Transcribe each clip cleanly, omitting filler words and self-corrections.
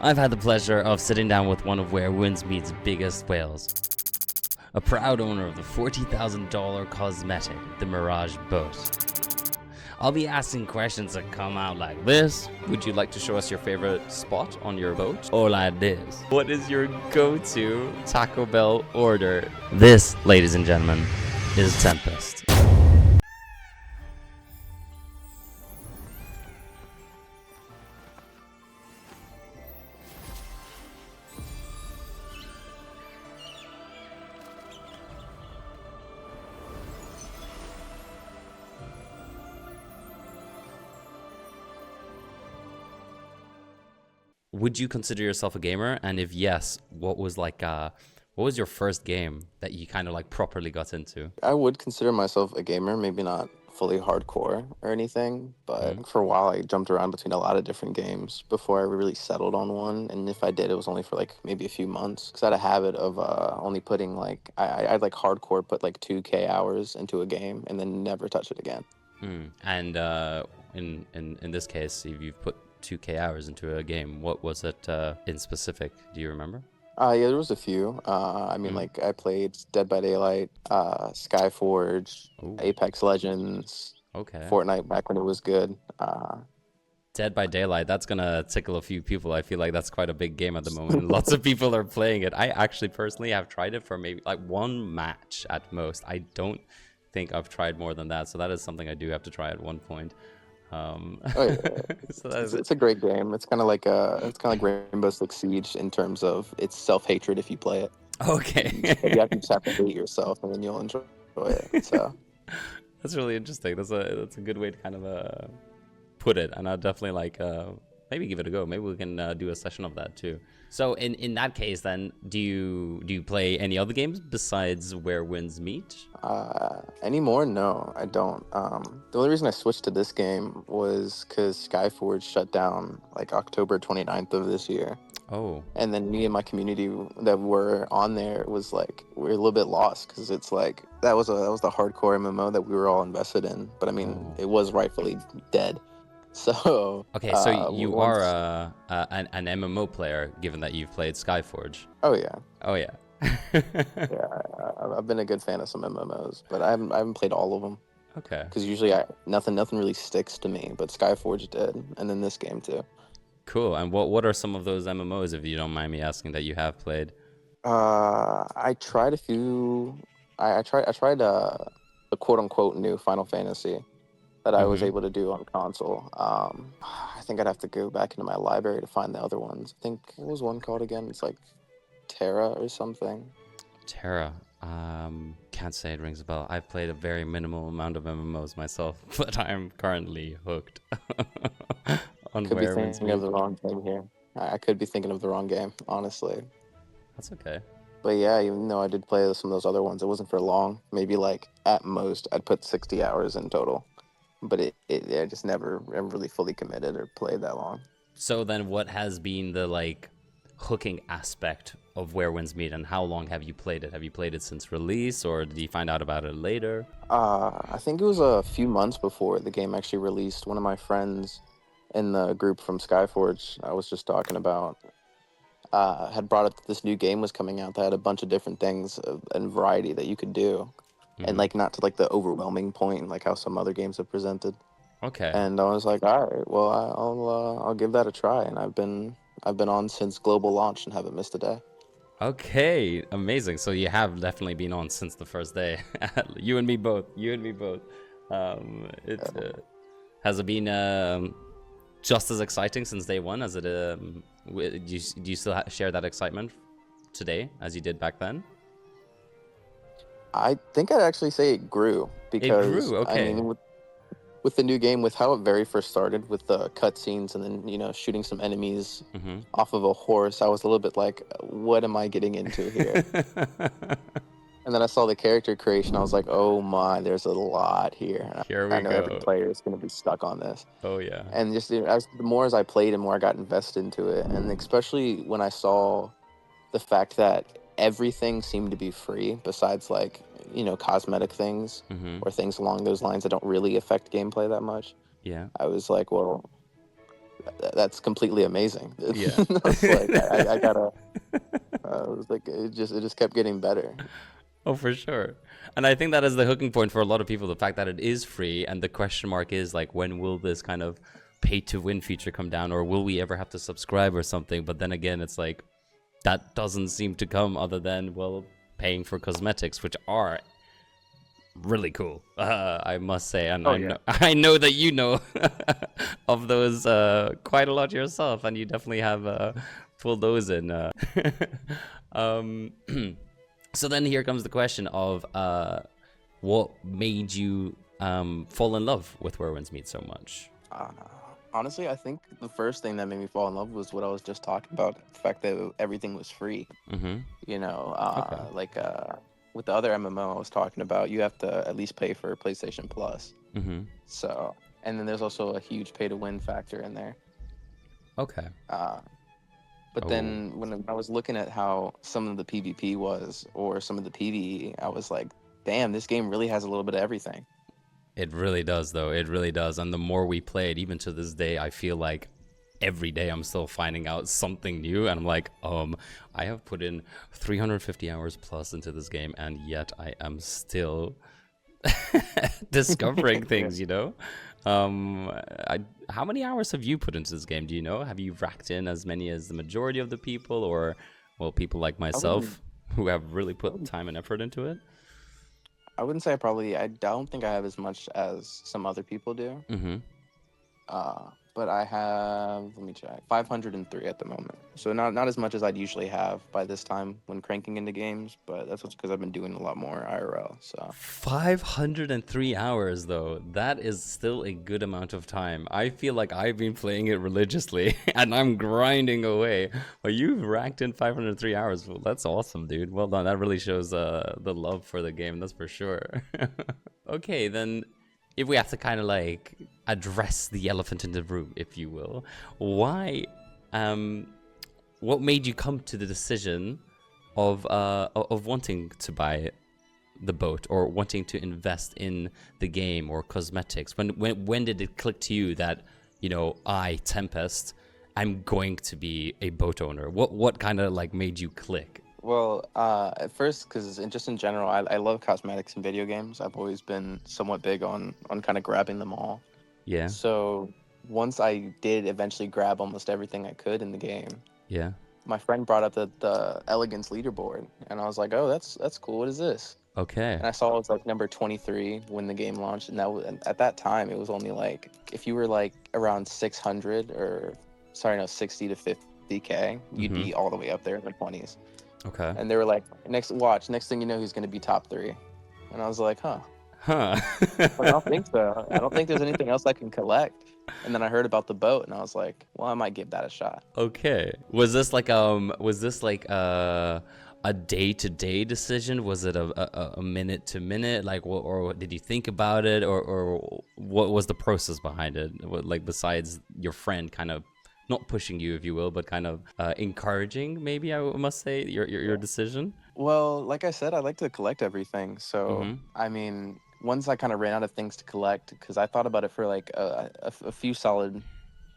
I've had the pleasure of sitting down with one of Where Winds Meet's biggest whales, a proud owner of the $40,000 Cosmetic, the Mirage boat. I'll be asking questions that come out like this. Would you like to show us your favorite spot on your boat? Or like this. What is your go-to Taco Bell order? This, ladies and gentlemen, is Tempêst. Would you consider yourself a gamer? And if yes, what was your first game that you kind of like properly got into? I would consider myself a gamer, maybe not fully hardcore or anything, but for a while I jumped around between a lot of different games before I really settled on one. And if I did, it was only for like maybe a few months because I had a habit of only putting like I'd like hardcore put like 2K hours into a game and then never touch it again. And in this case, if you've put 2K hours into a game, what was it in specific? Do you remember? Yeah, there was a few. Like I played Dead by Daylight, Skyforge, Apex Legends, Fortnite back when it was good. Dead by Daylight, that's gonna tickle a few people. I feel like that's quite a big game at the moment. Lots of people are playing it. I actually personally have tried it for maybe like one match at most. I don't think I've tried more than that, so that is something I do have to try at one point. So it's a great game. It's kind of like Rainbow Six Siege in terms of it's self-hatred if you play it. Okay. You just have to hate yourself and then you'll enjoy it. So that's really interesting. That's a good way to kind of put it, and I'll definitely maybe give it a go. Maybe we can do a session of that too. So in that case, then, do you play any other games besides Where Winds Meet? Anymore? No, I don't. The only reason I switched to this game was because Skyforge shut down like October 29th of this year. Oh. And then me and my community that were on there was like we're a little bit lost because it's like that was the hardcore MMO that we were all invested in. But I mean, it was rightfully dead. So okay, so you are an MMO player, given that you've played Skyforge. Oh yeah. Yeah, I've been a good fan of some MMOs, but I haven't played all of them. Okay. Because usually nothing really sticks to me, but Skyforge did, and then this game too. Cool. And what are some of those MMOs, if you don't mind me asking, that you have played? I tried a few. I tried a quote unquote new Final Fantasy that I was able to do on console. I think I'd have to go back into my library to find the other ones. I think, what was one called again? It's like Terra or something. Terra. Can't say it rings a bell. I've played a very minimal amount of MMOs myself, but I'm currently hooked. Could be thinking of the wrong thing here. I could be thinking of the wrong game, honestly. That's okay. But yeah, even though I did play some of those other ones, it wasn't for long. Maybe like at most I'd put 60 hours in total. But I just never really fully committed or played that long. So then what has been the hooking aspect of Where Winds Meet, and how long have you played it? Have you played it since release, or did you find out about it later? I think it was a few months before the game actually released. One of my friends in the group from Skyforge I was just talking about had brought up that this new game was coming out that had a bunch of different things and variety that you could do. And not to the overwhelming point, like how some other games have presented. Okay. And I was like, all right, well, I'll give that a try. And I've been on since global launch and haven't missed a day. Okay, amazing. So you have definitely been on since the first day. You and me both. Has it been just as exciting since day one as it? Do you still share that excitement today as you did back then? I think I'd actually say it grew because okay. I mean, with the new game, with how it very first started with the cutscenes and then shooting some enemies off of a horse, I was a little bit like, what am I getting into here? And then I saw the character creation. I was like, oh my, there's a lot here. I know every player is going to be stuck on this. Oh yeah. And just the more as I played and more I got invested into it, and especially when I saw the fact that everything seemed to be free besides cosmetic things or things along those lines that don't really affect gameplay that much. Yeah. I was like, well, that's completely amazing. Yeah. It's like I gotta. It was like it just kept getting better. Oh, for sure. And I think that is the hooking point for a lot of people, the fact that it is free, and the question mark is like, when will this kind of pay to win feature come down, or will we ever have to subscribe or something? But then again, it's like that doesn't seem to come other than, well, paying for cosmetics, which are really cool, I must say. And I know that you know of those quite a lot yourself, and you definitely have pulled those in. Um, so then here comes the question of what made you fall in love with Where Winds Meet so much? Honestly, I think the first thing that made me fall in love was what I was just talking about, the fact that everything was free. Mm-hmm. You know, Okay. like with the other MMO I was talking about, you have to at least pay for PlayStation Plus. Mm-hmm. So, and then there's also a huge pay to win factor in there. Okay. But then when I was looking at how some of the PvP was, or some of the PvE, I was like, damn, this game really has a little bit of everything. It really does, though. It really does. And the more we play it, even to this day, I feel like every day I'm still finding out something new. And I'm like, I have put in 350 hours plus into this game, and yet I am still discovering things, you know? How many hours have you put into this game? Do you know? Have you racked in as many as the majority of the people, or, well, people like myself who have really put time and effort into it? I wouldn't say I don't think I have as much as some other people do. Mm-hmm. But I have, let me check, 503 at the moment. So not as much as I'd usually have by this time when cranking into games, but that's because I've been doing a lot more IRL. So 503 hours, though. That is still a good amount of time. I feel like I've been playing it religiously and I'm grinding away. But you've racked in 503 hours. Well, that's awesome, dude. Well done. That really shows the love for the game, that's for sure. Okay, then if we have to kind of like address the elephant in the room, if you will, why, what made you come to the decision of wanting to buy the boat, or wanting to invest in the game or cosmetics? When did it click to you that, you know, Tempêst, I'm going to be a boat owner? What kind of like made you click? well, at first, because just in general, I love cosmetics in video games. I've always been somewhat big on kind of grabbing them all. Yeah. So once I did eventually grab almost everything I could in the game, Yeah. my friend brought up the elegance leaderboard, and I was like, oh, that's cool. What is this? Okay. And I saw it was like number 23 when the game launched, and at that time it was only like, if you were like around 600 or 60 to 50K, you'd be all the way up there in the 20s. Okay. And they were like, next thing you know, he's gonna be top 3. And I was like, huh. Huh. But I don't think so. I don't think there's anything else I can collect. And then I heard about the boat, and I was like, well, I might give that a shot. Okay. Was this like a day-to-day decision? Was it a minute-to-minute? Like, or did you think about it, or what was the process behind it? Like, besides your friend kind of not pushing you, if you will, but kind of encouraging, maybe I must say, your decision? Well, like I said, I like to collect everything. So, I mean, once I kind of ran out of things to collect, because I thought about it for like a few solid,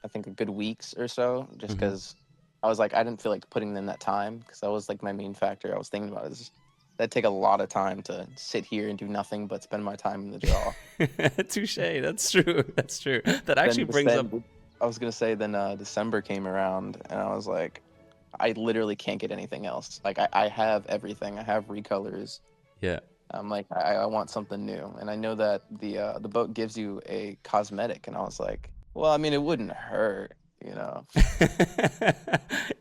I think a good weeks or so, just because I was like, I didn't feel like putting in that time, because that was like my main factor I was thinking about. Is that'd take a lot of time to sit here and do nothing but spend my time in the draw. Touche. That's true. That's true. That actually brings up. I was gonna say, then December came around, and I was like, I literally can't get anything else. Like I have everything. I have recolors. Yeah. I'm like, I want something new, and I know that the boat gives you a cosmetic, and I was like, well, I mean, it wouldn't hurt, you know.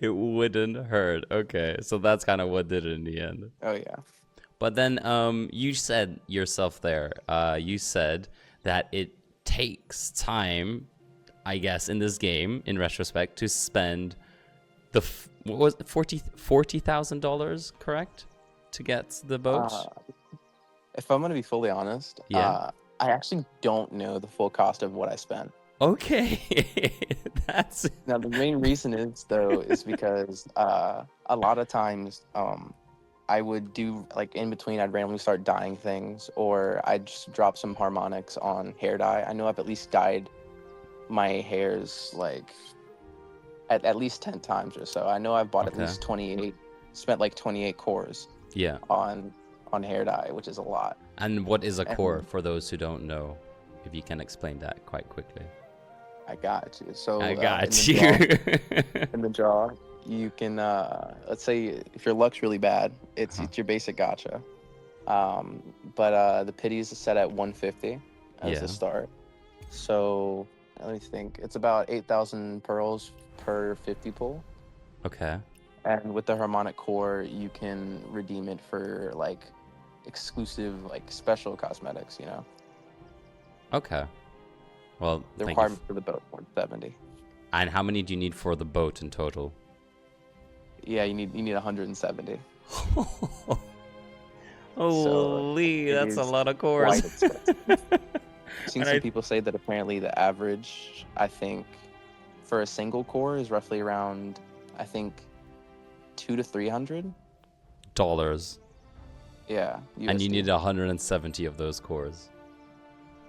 It wouldn't hurt. Okay, so that's kind of what did it in the end. Oh yeah. But then you said yourself there, you said that it takes time, I guess, in this game, in retrospect, to spend the what was it, $40,000, correct, to get the boat? If I'm gonna be fully honest, Yeah. I actually don't know the full cost of what I spent. Okay, that's Now the main reason is because a lot of times I would do like in between, I'd randomly start dyeing things, or I'd just drop some harmonics on hair dye. I know I've at least dyed my hairs like at least 10 times or so. I know I've bought at Okay. least 28, spent like 28 cores Yeah. on hair dye, which is a lot. And what is a core And for those who don't know? If you can explain that quite quickly. I got you. So I in got the you. draw, in the draw, you can let's say if your luck's really bad, it's your basic gacha. But the pity is set at 150 as Yeah. the start. So let me think. It's about 8,000 pearls per 50 pull. Okay. And with the harmonic core, you can redeem it for like exclusive, like special cosmetics. You know, Okay. Well, the thank you. requirement for the boat 170. And how many do you need for the boat in total? Yeah, you need 170. Holy, it that's a is lot of quite cores. expensive. I've seen And some people say that apparently the average, I think, for a single core is roughly around, I think, 200 to 300. dollars. Yeah, And you USD. need 170 of those cores.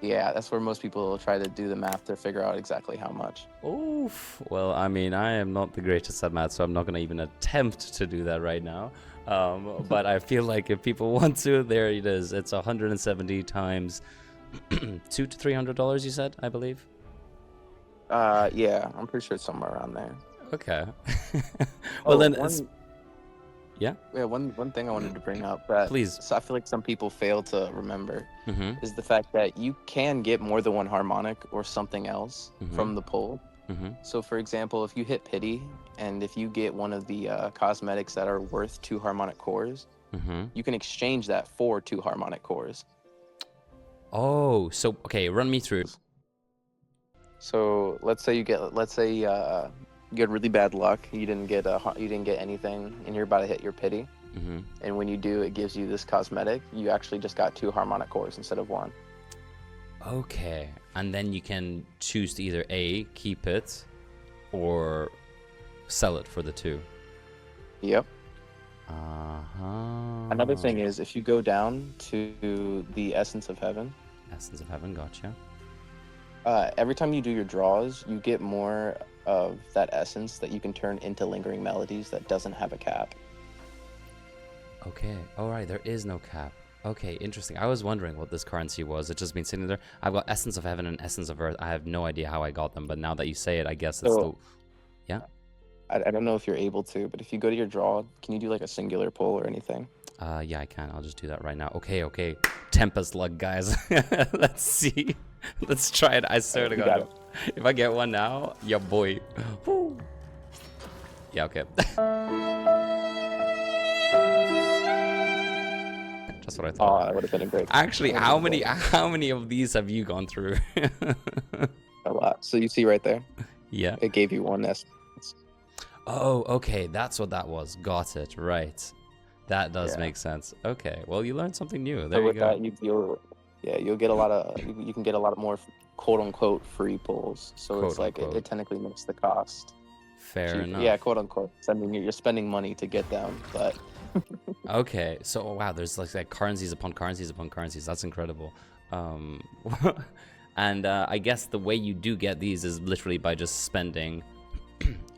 Yeah, that's where most people try to do the math to figure out exactly how much. Oof. Well, I mean, I am not the greatest at math, so I'm not going to even attempt to do that right now. But I feel like if people want to, there it is. It's 170 times $200 to $300, you said, I believe? Yeah, I'm pretty sure it's somewhere around there. Okay. Well, then, yeah? Yeah, one thing I wanted to bring up that Please. so I feel like some people fail to remember Mm-hmm. is the fact that you can get more than one harmonic or something else from the pull. Mm-hmm. So, for example, if you hit pity and if you get one of the cosmetics that are worth 2 harmonic cores, Mm-hmm. you can exchange that for 2 harmonic cores. Oh, so, okay, run me through. So let's say you get really bad luck. You didn't get anything, and you're about to hit your pity. Mm-hmm. And when you do, it gives you this cosmetic. You actually just got 2 harmonic cores instead of 1. Okay, and then you can choose to either A, keep it, or sell it for the 2. Yep. Uh-huh. Another thing is if you go down to the Essence of Heaven, Essence of Heaven, gotcha. every time you do your draws, you get more of that essence that you can turn into lingering melodies that doesn't have a cap. Okay, alright, there is no cap. Okay, interesting. I was wondering what this currency was. It's just been sitting there. I've got Essence of Heaven and Essence of Earth. I have no idea how I got them, but now that you say it, I guess it's So, Yeah? I don't know if you're able to, but if you go to your draw, can you do like a singular pull or anything? Yeah, I can. I'll just do that right now. Okay. Tempest luck, guys. Let's see. Let's try it. I swear to You got God. If I get one now, yeah, boy. Woo. Yeah, okay. That's what I Oh, thought. that would have been a great. Actually, how many of these have you gone through? A lot. So you see right there, Yeah. it gave you 1 essence. Oh, okay. That's what that was. Got it. Right. That does make sense. Okay. Well, you learned something new. There So you with go. that, you'll get a lot of you can get a lot more quote unquote free pulls. So Quote it's like unquote. it technically makes the cost Fair cheaper. enough. Yeah, quote unquote. I mean, you're spending money to get them, but Okay, so wow, there's like currencies upon currencies upon currencies. That's incredible. And I guess the way you do get these is literally by just spending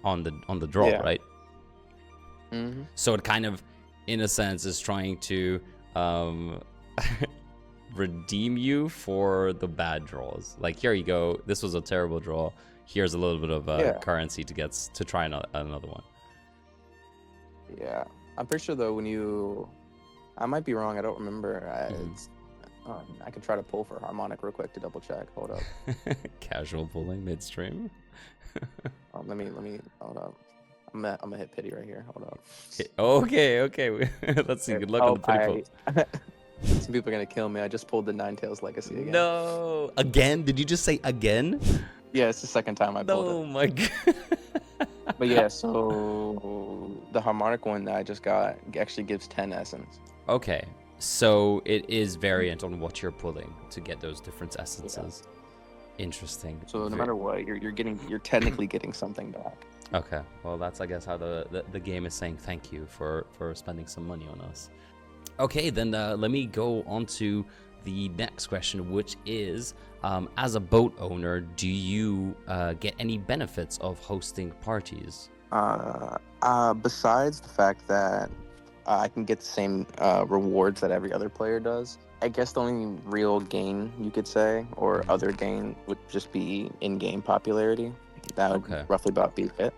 on the draw, Yeah. right? Mhm. So it kind of, in a sense, is trying to redeem you for the bad draws. Like, here you go. This was a terrible draw. Here's a little bit of currency to try another one. Yeah, I'm pretty sure though I might be wrong. I don't remember. I can try to pull for harmonic real quick to double check. Hold up. Casual pulling midstream. Let me hold up. I'm gonna hit pity right here. Hold up. Okay. Let's see. Good luck on the pity pull. Some people are gonna kill me. I just pulled the Ninetales Legacy again. No, again? Did you just say again? Yeah, it's the second time I pulled it. Oh my god. But yeah, so the harmonic one that I just got actually gives 10 essence. Okay, so it is variant on what you're pulling to get those different essences. Interesting. So no matter what, you're technically getting something back. Okay, well that's I guess how the game is saying thank you for spending some money on us. Okay, then let me go on to the next question, which is, as a boat owner, do you get any benefits of hosting parties? Besides the fact that I can get the same rewards that every other player does, I guess the only real gain you could say, or other gain, would just be in-game popularity. That would roughly about be it.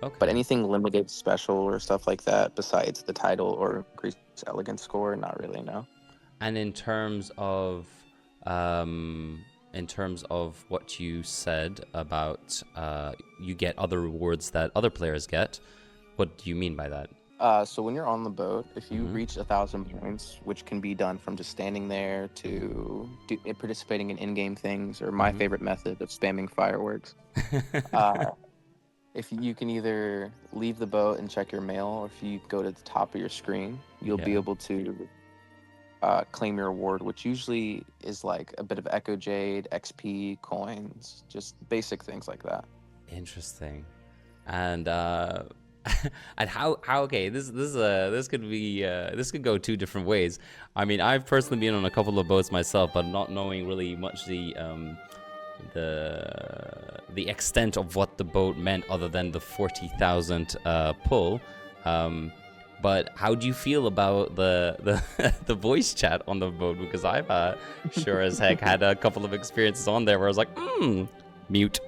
Okay. But anything limited, special, or stuff like that, besides the title or increased elegance score, not really, no. And in terms of what you said about you get other rewards that other players get, what do you mean by that? So when you're on the boat, if you reach 1,000 points, which can be done from just standing there to participating in in-game things, or my favorite method of spamming fireworks, if you can either leave the boat and check your mail, or if you go to the top of your screen, you'll be able to claim your reward, which usually is like a bit of Echo Jade, XP, coins, just basic things like that. Interesting. And and how okay, this could go two different ways. I mean, I've personally been on a couple of boats myself, but not knowing really much the extent of what the boat meant other than the 40,000 pull. But how do you feel about the the voice chat on the boat? Because I've sure as heck had a couple of experiences on there where I was like, mute.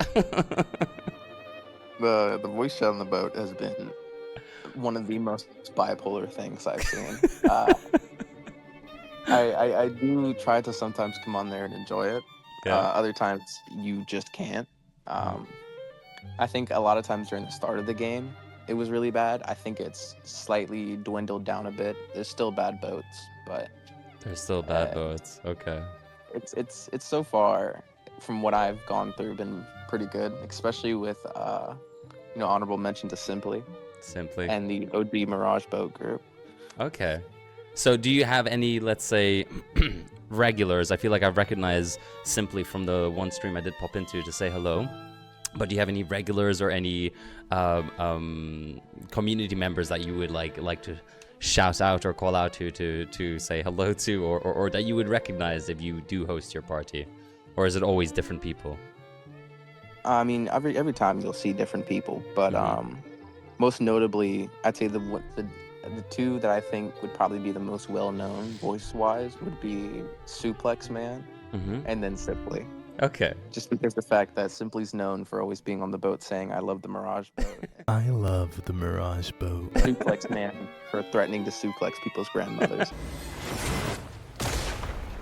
The voice chat on the boat has been one of the most bipolar things I've seen. I do try to sometimes come on there and enjoy it. Other times you just can't. I think a lot of times during the start of the game, it was really bad. I think it's slightly dwindled down a bit. There's still bad boats, but there's still bad boats. Okay. It's so far from what I've gone through been pretty good, especially with honorable mention to Simply and the OG Mirage boat group. Okay. So do you have any, let's say, regulars? I feel like I recognize Simply from the one stream I did pop into to say hello. But do you have any regulars or any community members that you would like to shout out or call out to say hello to, or that you would recognize if you do host your party? Or is it always different people? I mean, every time you'll see different people, but most notably, I'd say the two that I think would probably be the most well-known voice-wise would be Suplex Man and then Simply. Okay. Just because the fact that Simply's known for always being on the boat saying, "I love the Mirage boat." I love the Mirage boat. Suplex Man for threatening to suplex people's grandmothers.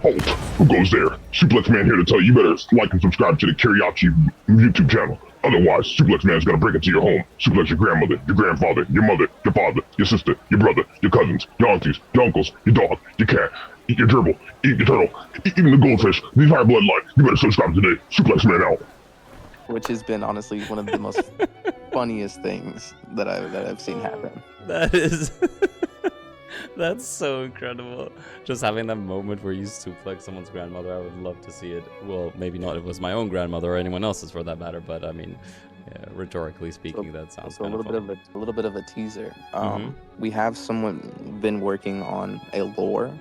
Halt! Who goes there? Suplex Man here to tell you better like and subscribe to the Karaoke YouTube channel. Otherwise, Suplex Man's gonna break into your home. Suplex your grandmother, your grandfather, your mother, your father, your sister, your brother, your cousins, your aunties, your uncles, your dog, your cat. Eat your gerbil, eat your turtle, even the goldfish, the entire bloodline. You better subscribe today. Suplex Man out. Which has been honestly one of the most funniest things that I've seen happen. That's so incredible. Just having that moment where you suplex someone's grandmother, I would love to see it. Well, maybe not if it was my own grandmother or anyone else's for that matter, but I mean, rhetorically speaking, that sounds a little bit of a teaser. We have someone been working on a lore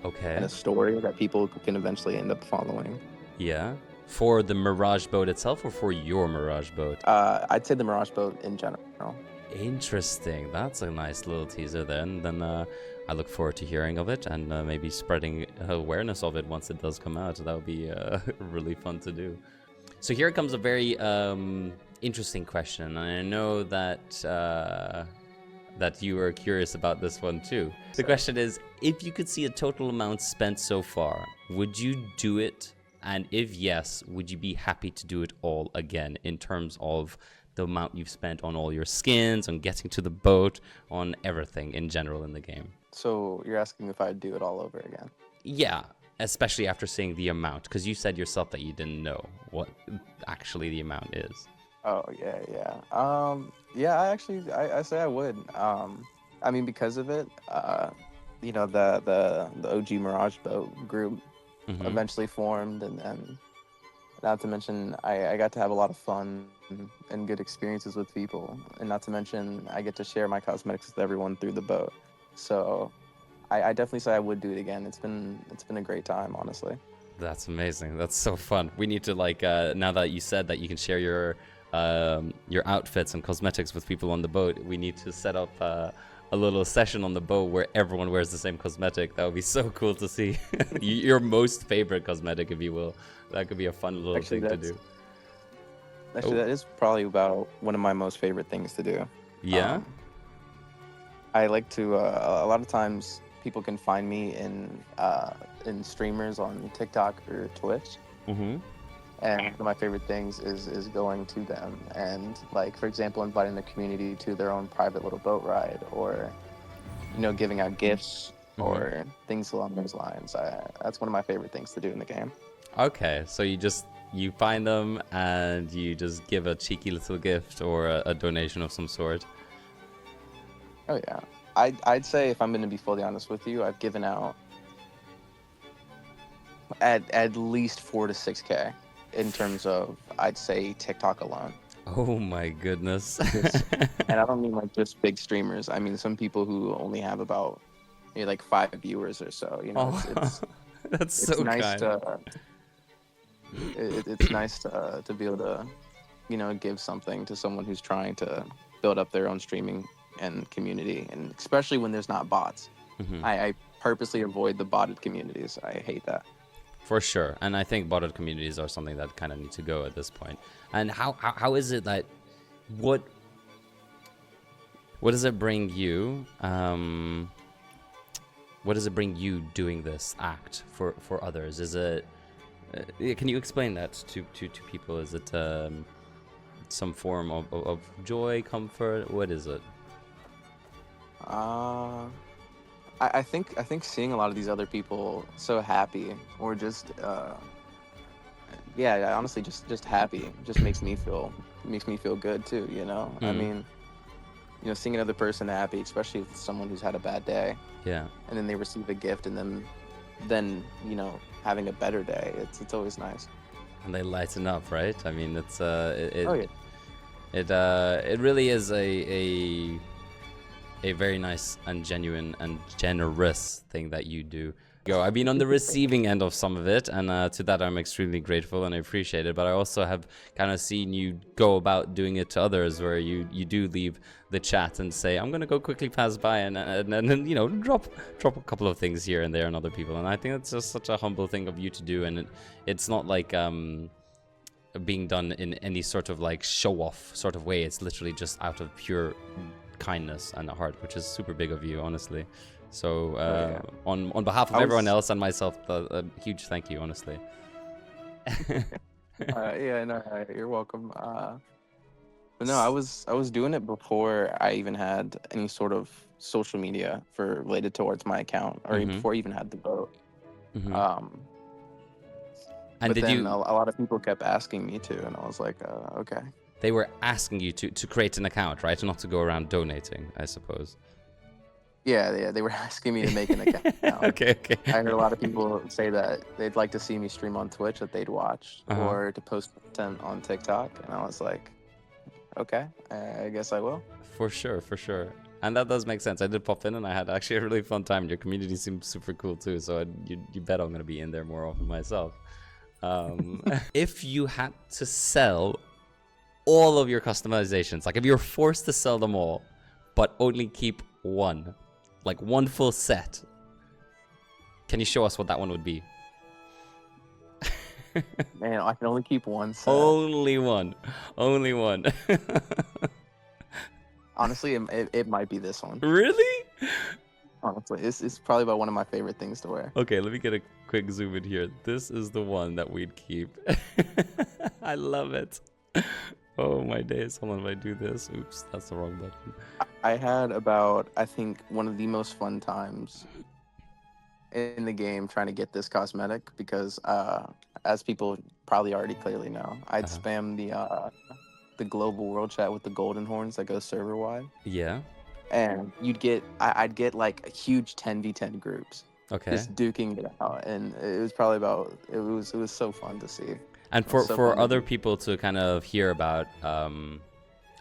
and a story that people can eventually end up following. Yeah. For the Mirage boat itself or for your Mirage boat? I'd say the Mirage boat in general. Interesting. That's a nice little teaser then. Then I look forward to hearing of it and maybe spreading awareness of it once it does come out. That would be really fun to do. So here comes a very interesting question. And I know that that you were curious about this one too. The question is, if you could see a total amount spent so far, would you do it? And if yes, would you be happy to do it all again in terms of the amount you've spent on all your skins, on getting to the boat, on everything in general in the game? So you're asking if I'd do it all over again? Yeah, especially after seeing the amount, because you said yourself that you didn't know what actually the amount is. Oh, yeah. I say I would. I mean, because of it, the OG Mirage boat group eventually formed, and then not to mention I got to have a lot of fun and good experiences with people, and not to mention I get to share my cosmetics with everyone through the boat. So I definitely say I would do it again. It's been a great time, honestly. That's amazing. That's so fun. We need to like now that you said that you can share your outfits and cosmetics with people on the boat, we need to set up a little session on the boat where everyone wears the same cosmetic. That would be so cool to see. Your most favorite cosmetic, if you will. That could be a fun little thing to do. Actually, that is probably about one of my most favorite things to do. Yeah. I like to. A lot of times, people can find me in streamers on TikTok or Twitch. Mm-hmm. And one of my favorite things is going to them and, like, for example, inviting the community to their own private little boat ride, or, you know, giving out gifts or things along those lines. That's one of my favorite things to do in the game. Okay, so you find them and you just give a cheeky little gift or a donation of some sort. Oh yeah, I'd say, if I'm going to be fully honest with you, I've given out at least 4 to 6K in terms of, I'd say, TikTok alone. Oh my goodness. And I don't mean like just big streamers. I mean some people who only have about like 5 viewers or so. You know, That's it's so nice kind. It's nice to be able to, you know, give something to someone who's trying to build up their own streaming and community, and especially when there's not bots. I purposely avoid the botted communities. I hate that. For sure, and I think botted communities are something that kind of need to go at this point. And how is it that what does it bring you? What does it bring you doing this act for others? Is it can you explain that to people? Is it some form of joy, comfort? What is it? I think seeing a lot of these other people so happy, or just honestly just happy, just makes me feel good too, you know. I mean, you know, seeing another person happy, especially if it's someone who's had a bad day, and then they receive a gift, and then you know, having a better day, it's always nice. And they lighten up, right? I mean, it's oh yeah, it really is a very nice and genuine and generous thing that you do. I've been on the receiving end of some of it, and to that I'm extremely grateful and I appreciate it. But I also have kind of seen you go about doing it to others, where you do leave the chat and say, I'm gonna go quickly pass by and you know, drop a couple of things here and there on other people. And I think that's just such a humble thing of you to do, and it's not like being done in any sort of like show off sort of way. It's literally just out of pure kindness and a heart, which is super big of you, honestly. So on behalf of everyone else and myself, a huge thank you, honestly. yeah, no, you're welcome. But no, I was doing it before I even had any sort of social media related towards my account, or even before I even had the boat. And but then a lot of people kept asking me to, and I was like, okay. They were asking you to create an account, right? Not to go around donating, I suppose. Yeah, they were asking me to make an account. Okay. I heard a lot of people say that they'd like to see me stream on Twitch, that they'd watch, or to post content on TikTok, and I was like, okay, I guess I will. For sure. And that does make sense. I did pop in, and I had actually a really fun time. Your community seems super cool too, so you bet I'm gonna be in there more often myself. If you had to sell all of your customizations, like if you're forced to sell them all, but only keep one, like one full set, can you show us what that one would be? Man, I can only keep one set. Only one. Honestly, it might be this one. Really? Honestly, it's probably about one of my favorite things to wear. Okay, let me get a quick zoom in here. This is the one that we'd keep. I love it. Oh my days. Hold on, if I do this. Oops, that's the wrong button. I had about, I think, one of the most fun times in the game trying to get this cosmetic, because as people probably already clearly know, I'd spam the global world chat with the golden horns that go server wide. Yeah. And I'd get like a huge 10v10 groups. Okay. Just duking it out, and it was probably it was so fun to see. And for other people to kind of hear about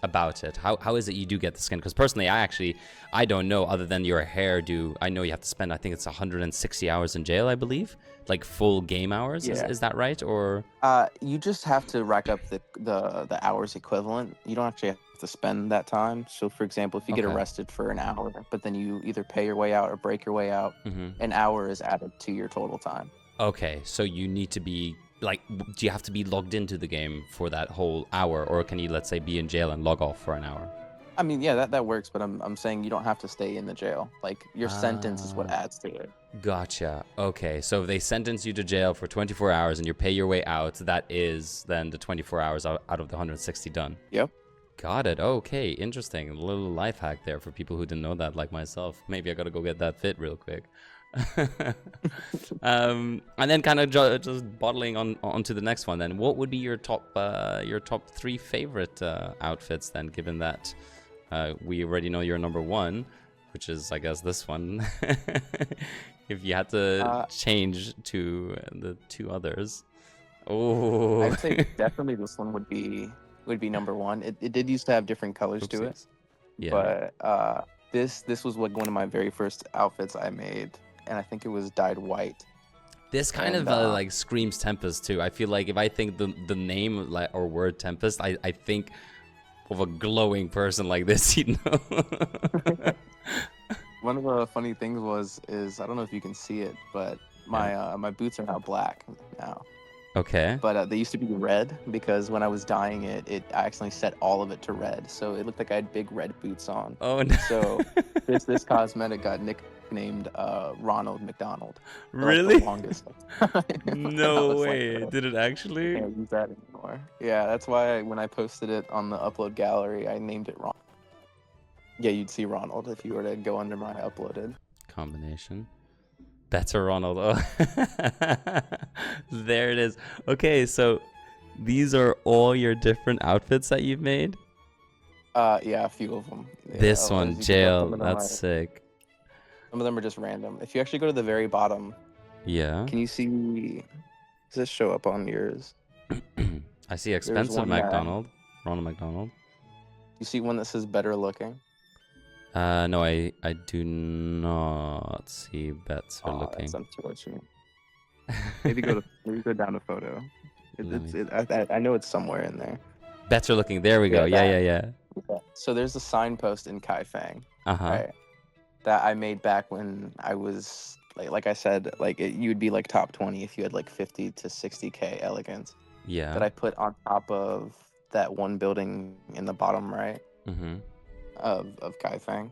about it? How is it you do get the skin? Because personally, I don't know, other than your hairdo. I know you have to spend, I think it's 160 hours in jail, I believe, like full game hours. Yeah. Is that right? Or You just have to rack up the hours equivalent. You don't actually have to spend that time. So, for example, if you get Okay. arrested for an hour, but then you either pay your way out or break your way out, an hour is added to your total time. okay, so you need to be like, do you have to be logged into the game for that whole hour, or can you, let's say, be in jail and log off for an hour? I mean, yeah, that works, but I'm saying you don't have to stay in the jail. Like, your sentence is what adds to it. Gotcha. Okay, so if they sentence you to jail for 24 hours and you pay your way out, that is then the 24 hours out of the 160 done. Yep. Got it. Okay, interesting. A little life hack there for people who didn't know that, like myself. Maybe I gotta go get that fit real quick. And then kind of just bottling onto the next one. Then, what would be your top 3 favorite outfits? Then, given that we already know your number 1, which is, I guess, this one. If you had to change to the 2 others, I'd say definitely this one would be number 1. It did used to have different colors to it, but this was like one of my very first outfits I made, and I think it was dyed white. This kind of like screams Tempêst too. I feel like if I think the name like or word Tempêst, I think of a glowing person like this, you know. One of the funny things is I don't know if you can see it, but my boots are now black now. Okay. But they used to be red because when I was dyeing it, I accidentally set all of it to red, so it looked like I had big red boots on. Oh no. So this cosmetic got nicknamed Ronald McDonald. Really? Like the longest. No way. Like, did it actually? I can't use that anymore. Yeah, that's why when I posted it on the upload gallery, I named it Ronald. Yeah, you'd see Ronald if you were to go under my uploaded. Combination. Better Ronald. Oh. There it is. Okay, so these are all your different outfits that you've made? Yeah, a few of them. Yeah, this one, jail. That's sick. Some of them are just random. If you actually go to the very bottom, yeah. Can you see? Does this show up on yours? I see expensive McDonald. Ronald McDonald. You see one that says better looking? No, I do not see better looking. That's unfortunate. Maybe go down a photo. I know it's somewhere in there. Better looking. There we go. Yeah. So there's a signpost in Kaifeng. Right, that I made back when I was like I said, like you'd be like top 20 if you had like 50 to 60k elegance. Yeah. That I put on top of that one building in the bottom right. Of Kaifeng,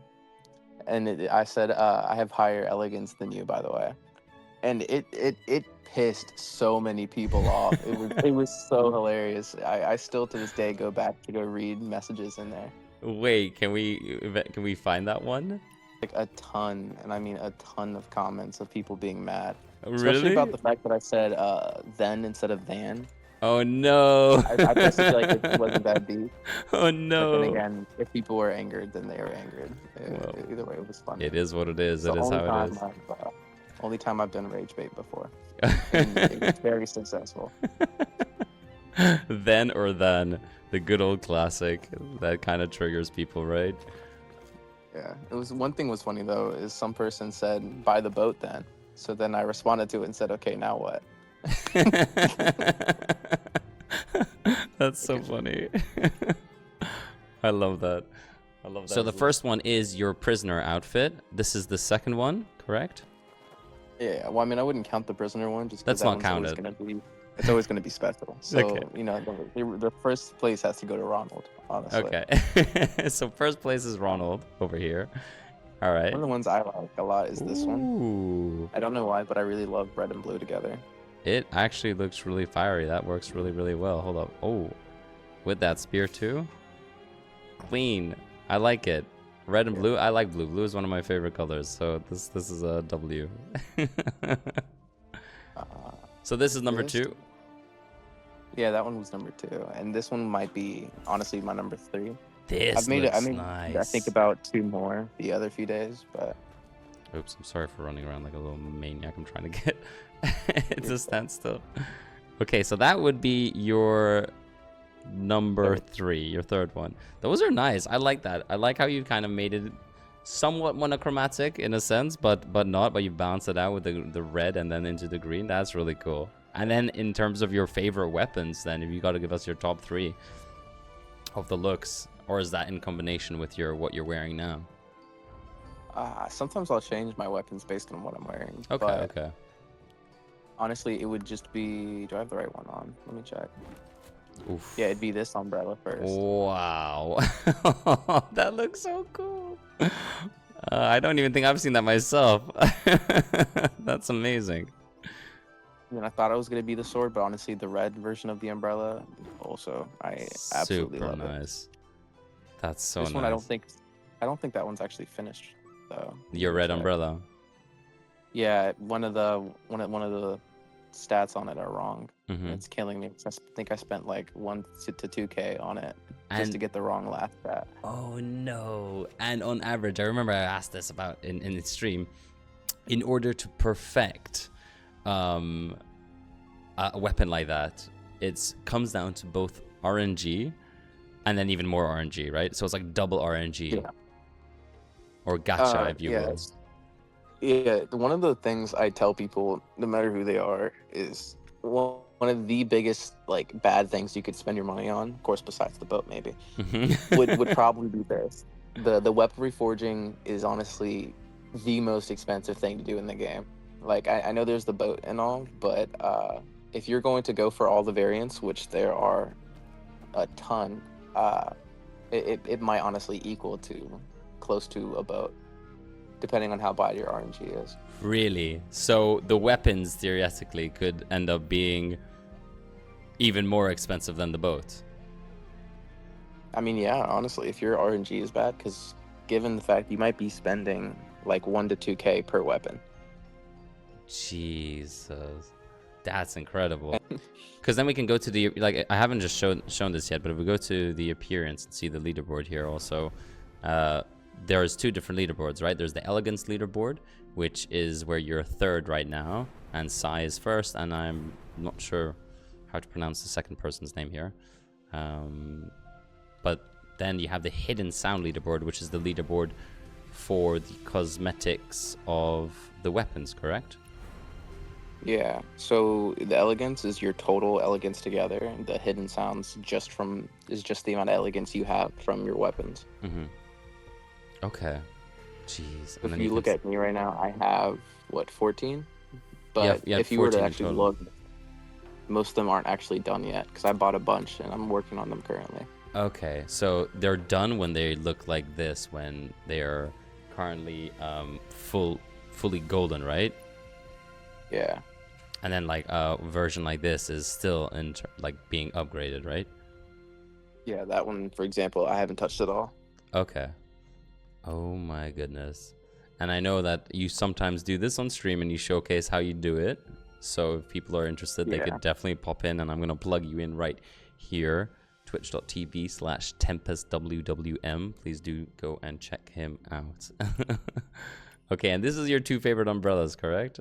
and I said I have higher elegance than you, by the way, and it pissed so many people off. It was so hilarious. I still to this day go back to go read messages in there. Wait, can we find that one? Like a ton, and I mean a ton of comments of people being mad, Really? especially about the fact that I said then instead of than. Oh no. I personally feel like it wasn't that deep. Oh no. But then again, if people were angered, then they were angered. Either way, it was fun. It is what it is. It is how it is. Only time I've done rage bait before. And it was very successful. Then or then, the good old classic that kind of triggers people, right? Yeah. It was one thing was funny though, is some person said, buy the boat then. So then I responded to it and said, okay, now what? That's so funny. I love that. So the first one is your prisoner outfit. This is the second one, correct? Yeah. Well, I mean, I wouldn't count the prisoner one just because that's not counted. It's always going to be special. So Okay. you know, the first place has to go to Ronald. Honestly. Okay. So first place is Ronald over here. All right. One of the ones I like a lot is this one. Ooh. I don't know why, but I really love red and blue together. It actually looks really fiery. That works really, really well. Hold up. Oh, with that spear too. Clean. I like it. Red and blue. I like blue. Blue is one of my favorite colors. So this is a W. So this is number 2. Yeah, that one was number 2, and this one might be honestly my number 3. This looks nice. I think about 2 more the other few days, but. Oops, I'm sorry for running around like a little maniac. I'm trying to get it to stand still. Okay, so that would be your number 3, your third one. Those are nice. I like that. I like how you kind of made it somewhat monochromatic in a sense, but not. But you balance it out with the red and then into the green. That's really cool. And then in terms of your favorite weapons, then if you got to give us your top 3 of the looks, or is that in combination with what you're wearing now? Sometimes I'll change my weapons based on what I'm wearing. Okay, but okay. honestly, it would just be. Do I have the right one on? Let me check. Oof. Yeah, it'd be this umbrella first. Wow. That looks so cool. I don't even think I've seen that myself. That's amazing. And I thought it was gonna be the sword, but honestly, the red version of the umbrella also, I absolutely Super love nice. That's so this nice. one, I don't think that one's actually finished though. Your red umbrella. Yeah, one of the stats on it are wrong. Mhm. It's killing me. I think I spent like 1 to 2K on it just And to get the wrong last stat. oh no. And on average, I remember I asked this about in the stream, in order to perfect a weapon like that, it comes down to both RNG and then even more RNG, right? So it's like double RNG. Yeah. Or gacha, if you will. Yeah, one of the things I tell people, no matter who they are, is one of the biggest like bad things you could spend your money on, of course, besides the boat, maybe, would probably be this. The weaponry forging is honestly the most expensive thing to do in the game. Like I know there's the boat and all, but if you're going to go for all the variants, which there are a ton, it might honestly equal to close to a boat, depending on how bad your RNG is. Really? So the weapons theoretically could end up being even more expensive than the boat. I mean, yeah, honestly, if your RNG is bad, because given the fact you might be spending like 1 to 2K per weapon. Jesus, that's incredible. Because then we can go to the, like, I haven't just shown this yet, but if we go to the appearance and see the leaderboard here also, there's 2 different leaderboards, right? There's the elegance leaderboard, which is where you're third right now, and Sai is first, and I'm not sure how to pronounce the second person's name here. But then you have the hidden sound leaderboard, which is the leaderboard for the cosmetics of the weapons, correct? Yeah, so the elegance is your total elegance together. The hidden sounds is just the amount of elegance you have from your weapons. Mm-hmm. Okay. Jeez. If you look at me right now, I have, 14? But yeah, if you were to 14 in actually total. look, most of them aren't actually done yet, because I bought a bunch and I'm working on them currently. Okay, so they're done when they look like this, when they are currently fully golden, right? Yeah. And then like a version like this is still like being upgraded, right? Yeah, that one, for example, I haven't touched at all. Okay. Oh my goodness. And I know that you sometimes do this on stream and you showcase how you do it. So if people are interested, they could definitely pop in, and I'm going to plug you in right here. Twitch.tv/TempestWWM. Please do go and check him out. Okay, and this is your 2 favorite umbrellas, correct?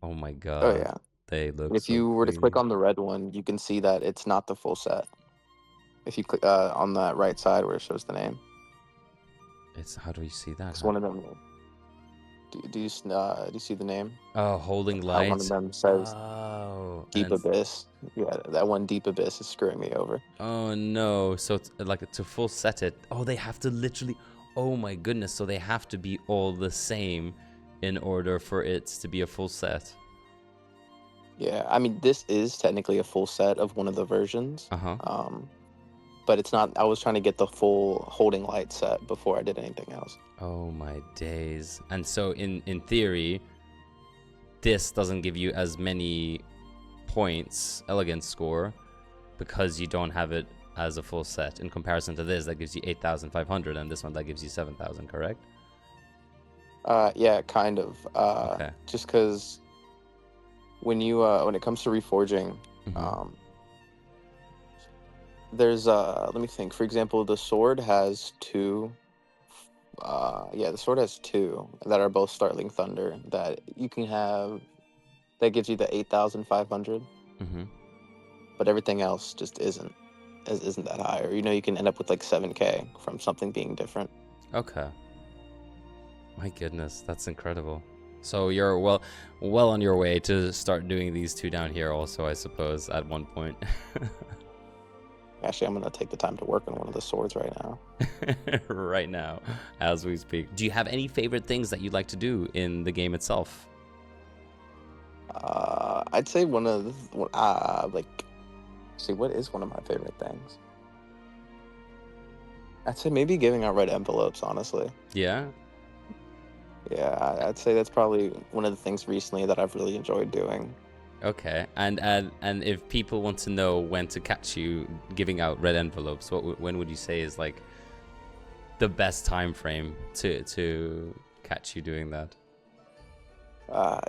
Oh my god. Oh, yeah. They look If so you were to click pretty. on the red one, you can see that it's not the full set. If you click on that right side where it shows the name. How do you see that? It's one of them. Do you see the name? Oh, holding light. One of them says Deep and Abyss. Yeah, that one Deep Abyss is screwing me over. oh no. So it's like to full set it. Oh, they have to literally. Oh my goodness. So they have to be all the same in order for it to be a full set. Yeah, I mean, this is technically a full set of one of the versions. But it's not. I was trying to get the full holding light set before I did anything else. Oh my days. And so in theory, this doesn't give you as many points, elegance score, because you don't have it as a full set. In comparison to this, that gives you 8,500, and this one that gives you 7,000, correct? Yeah, kind of. Okay. Just because when it comes to reforging, there's let me think. For example, the sword has 2. The sword has 2 that are both Startling Thunder that you can have. That gives you the 8,500. But everything else just isn't. isn't that high, or you can end up with like 7K from something being different. Okay. My goodness, that's incredible. So you're well on your way to start doing these two down here also, I suppose, at one point. Actually, I'm gonna take the time to work on one of the swords right now. Right now, as we speak. Do you have any favorite things that you'd like to do in the game itself? I'd say one of what is one of my favorite things? I'd say maybe giving out red envelopes, honestly. Yeah? Yeah, I'd say that's probably one of the things recently that I've really enjoyed doing. Okay. And if people want to know when to catch you giving out red envelopes, when would you say is like the best time frame to catch you doing that?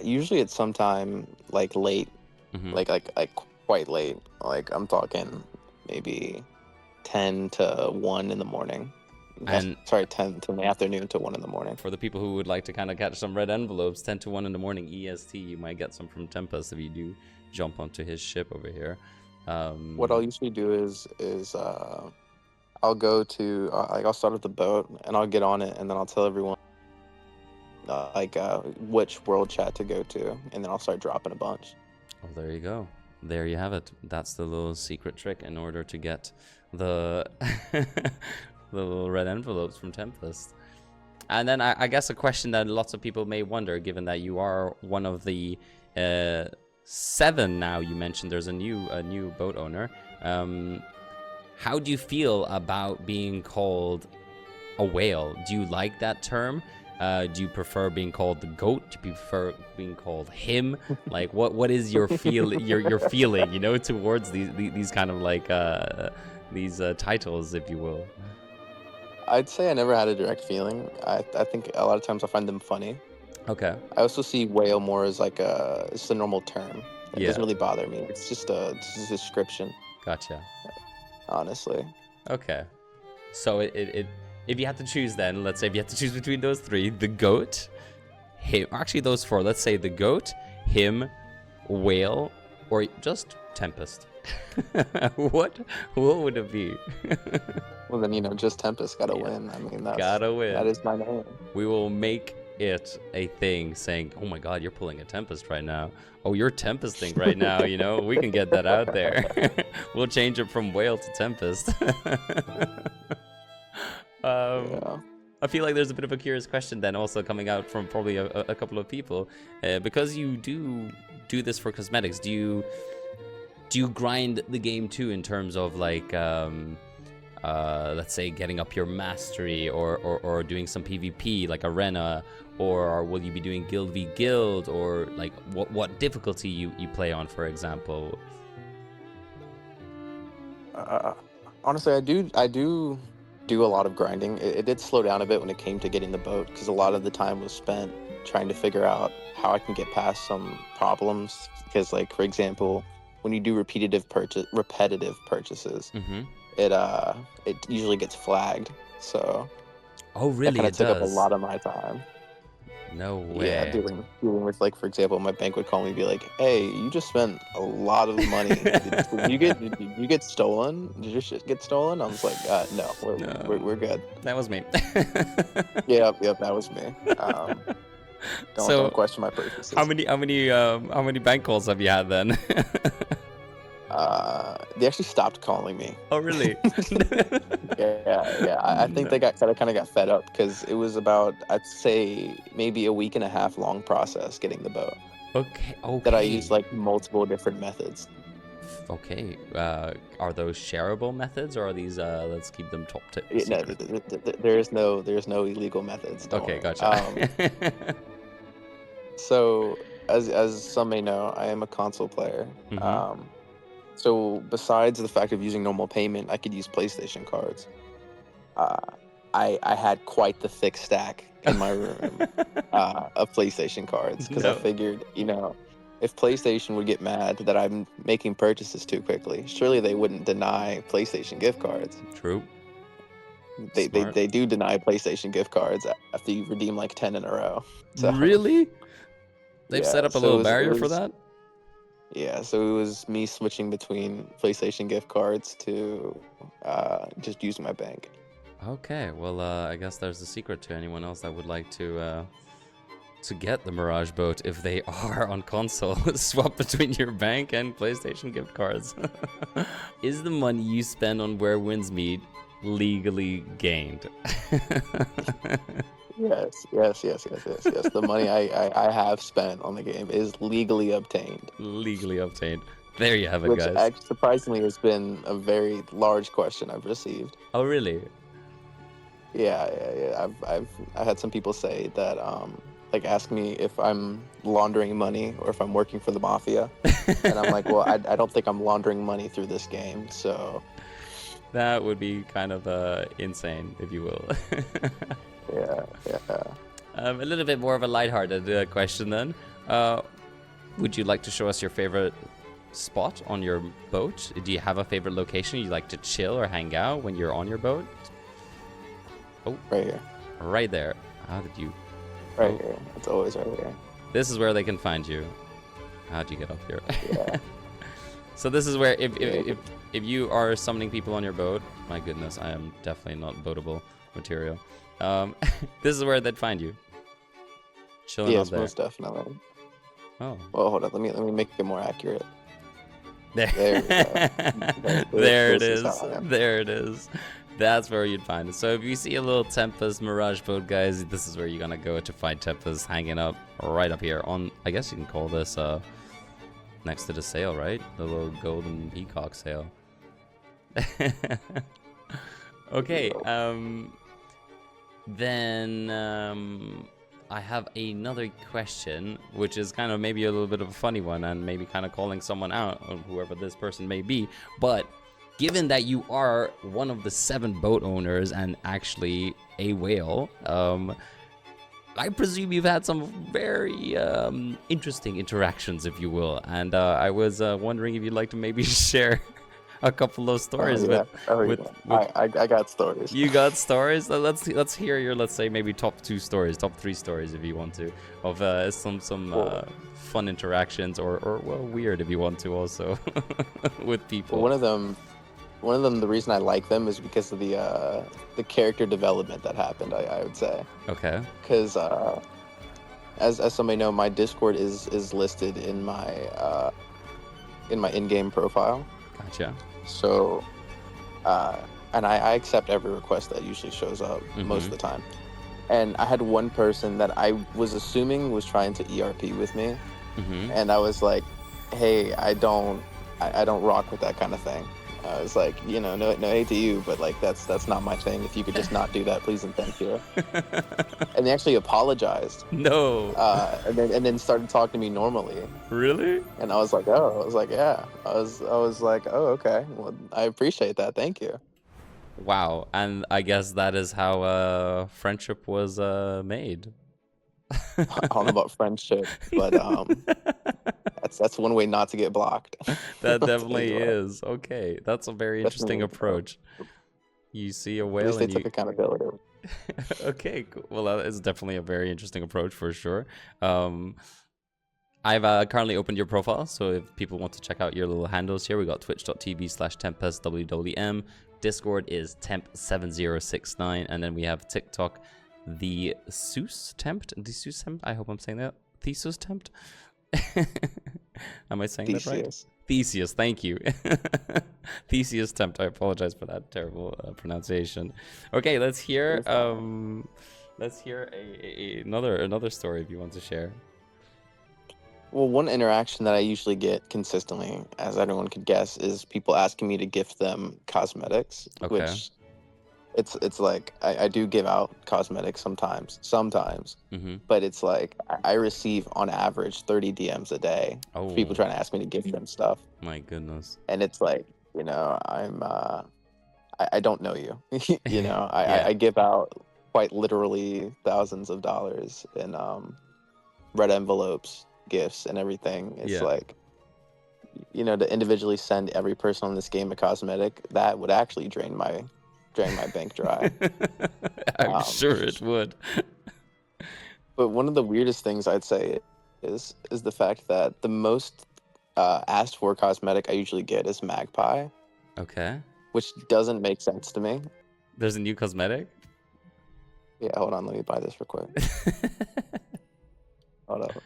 Usually it's sometime like late, Mhm. like quite late. Like I'm talking maybe 10 to 1 in the morning. And 10 to in the afternoon to 1 in the morning. for the people who would like to kind of catch some red envelopes, 10 to 1 in the morning EST, you might get some from Tempêst if you do jump onto his ship over here. What I'll usually do is I'll go to I'll start at the boat and I'll get on it, and then I'll tell everyone which world chat to go to, and then I'll start dropping a bunch. Oh, there you go. There you have it. That's the little secret trick in order to get the the little red envelopes from Tempêst. And then I guess a question that lots of people may wonder, given that you are one of the 7 now, you mentioned there's a new boat owner. How do you feel about being called a whale? Do you like that term? Do you prefer being called the goat? Do you prefer being called him? Like, what is your your feeling, towards these kind of like these titles, if you will? I'd say I never had a direct feeling. I think a lot of times I find them funny. Okay. I also see whale more as like it's a normal term. It Yeah. doesn't really bother me. It's just a description, Gotcha. honestly. Okay. So it if you had to choose, then let's say if you had to choose between those 3, the goat, him, actually those 4, let's say the goat, him, whale, or just Tempêst. what would it be? Well, then just Tempest gotta win. I mean, Gotta win. That is my name. We will make it a thing saying, oh my god, you're pulling a Tempest right now. Oh, you're Tempesting right now, we can get that out there. We'll change it from whale to Tempest. Yeah. I feel like there's a bit of a curious question then also coming out from probably a couple of people. Because you do this for cosmetics, do you grind the game too in terms of like let's say getting up your mastery or doing some PvP like arena, or will you be doing guild v guild, or like what difficulty you play on, for example? Honestly, I do a lot of grinding. It did slow down a bit when it came to getting the boat, because a lot of the time was spent trying to figure out how I can get past some problems. Because, like, for example, when you do repetitive purchases, Mm-hmm. it usually gets flagged. So Oh, really? that kind It of took up a does? lot of my time. No way. Yeah, dealing with, like, for example, my bank would call me and be like, "Hey, you just spent a lot of money. Did you get stolen? Did your shit get stolen?" I was like, "No, we're good." That was me. Yep, that was me. Don't question my purchases. How many bank calls have you had then? They actually stopped calling me. Oh, really? Yeah. I think they kind of got fed up, because it was about, I'd say, maybe a week and a half long process getting the boat. Okay. That I used like multiple different methods. Okay. Are those shareable methods, or are these let's keep them top tip? No, there's no illegal methods. Don't Okay, worry. gotcha. So, as some may know, I am a console player. Mhm. So besides the fact of using normal payment, I could use PlayStation cards. I had quite the thick stack in my room of PlayStation cards, because I No. figured, if PlayStation would get mad that I'm making purchases too quickly, surely they wouldn't deny PlayStation gift cards. True. They Smart. do deny PlayStation gift cards after you redeem like 10 in a row. So, Really? They've yeah, set up a so little it barrier for was- that? Yeah, so it was me switching between PlayStation gift cards to just using my bank. Okay, well, I guess there's a secret to anyone else that would like to get the Mirage boat if they are on console. Swap between your bank and PlayStation gift cards. Is the money you spend on Where Winds Meet legally gained? Yes. The money I have spent on the game is legally obtained. Legally obtained. There you have it, Which guys. surprisingly has been a very large question I've received. Oh, really? Yeah. I had some people say that like ask me if I'm laundering money or if I'm working for the mafia, and I'm like, well, I don't think I'm laundering money through this game, so That would be kind of insane, if you will. yeah. A little bit more of a lighthearted question then. Would you like to show us your favorite spot on your boat? Do you have a favorite location you like to chill or hang out when you're on your boat? Oh, Right here. right there. How did you... Right here. It's always right here. This is where they can find you. How'd you get up here? Yeah. So this is where if you are summoning people on your boat, my goodness, I am definitely not boatable material. This is where they'd find you. Chilling Yes, up there. most definitely. Oh. Well, hold on. Let me make it more accurate. There, There we go. there it This is. how I am. There it is. That's where you'd find it. So if you see a little Tempêst Mirage boat, guys, this is where you're gonna go to find Tempêst hanging up right up here on, I guess you can call this next to the sail, right? The little golden peacock sail. Okay, then I have another question, which is kind of maybe a little bit of a funny one and maybe kind of calling someone out, or whoever this person may be. But given that you are one of the 7 boat owners and actually a whale, I presume you've had some very interesting interactions, if you will. And I was wondering if you'd like to maybe share a couple of stories with I got stories. you got stories? Let's hear your, let's say, maybe top 2 stories, top 3 stories if you want to, of some fun interactions or well, weird if you want to also with people. One of them, the reason I like them is because of the character development that happened. I would say, Okay. because as somebody know, my Discord is listed in my in-game profile. Gotcha. So, and I accept every request that usually shows up most of the time. And I had one person that I was assuming was trying to ERP with me, and I was like, "Hey, I don't rock with that kind of thing." I was like, no hate to you, but like that's not my thing. If you could just not do that, please and thank you. And they actually apologized. No. And then started talking to me normally. Really? And I was like, oh, I was like, yeah. I was like, oh, okay. Well, I appreciate that. Thank you. Wow. And I guess that is how friendship was made. I don't know about friendship, but that's one way not to get blocked. That definitely is. Okay, that's a very interesting approach. You see a At whale least they and took accountability. Okay, cool. Well, that is definitely a very interesting approach for sure. I've currently opened your profile, so if people want to check out your little handles here, we got twitch.tv/TempestWWM. Discord is temp7069, and then we have TikTok, the Seuss Tempt. I hope I'm saying that. Thesis Tempt. Am I saying that right? Theseus, thank you. Theseus Tempt. I apologize for that terrible pronunciation. Okay, let's hear another story if you want to share. Well, one interaction that I usually get consistently, as everyone could guess, is people asking me to gift them cosmetics, Okay. which it's like I do give out cosmetics sometimes, but it's like I receive on average 30 DMs a day. Oh, People trying to ask me to gift them stuff, my goodness. and it's like, I'm I don't know you. Yeah. I give out quite literally thousands of dollars in red envelopes, gifts, and everything. It's Yeah. like, to individually send every person on this game a cosmetic, that would actually drain my bank dry. I'm sure it would. But one of the weirdest things I'd say is the fact that the most asked for cosmetic I usually get is Magpie, Okay. which doesn't make sense to me. There's a new cosmetic? Yeah, hold on, let me buy this real quick. Hold up.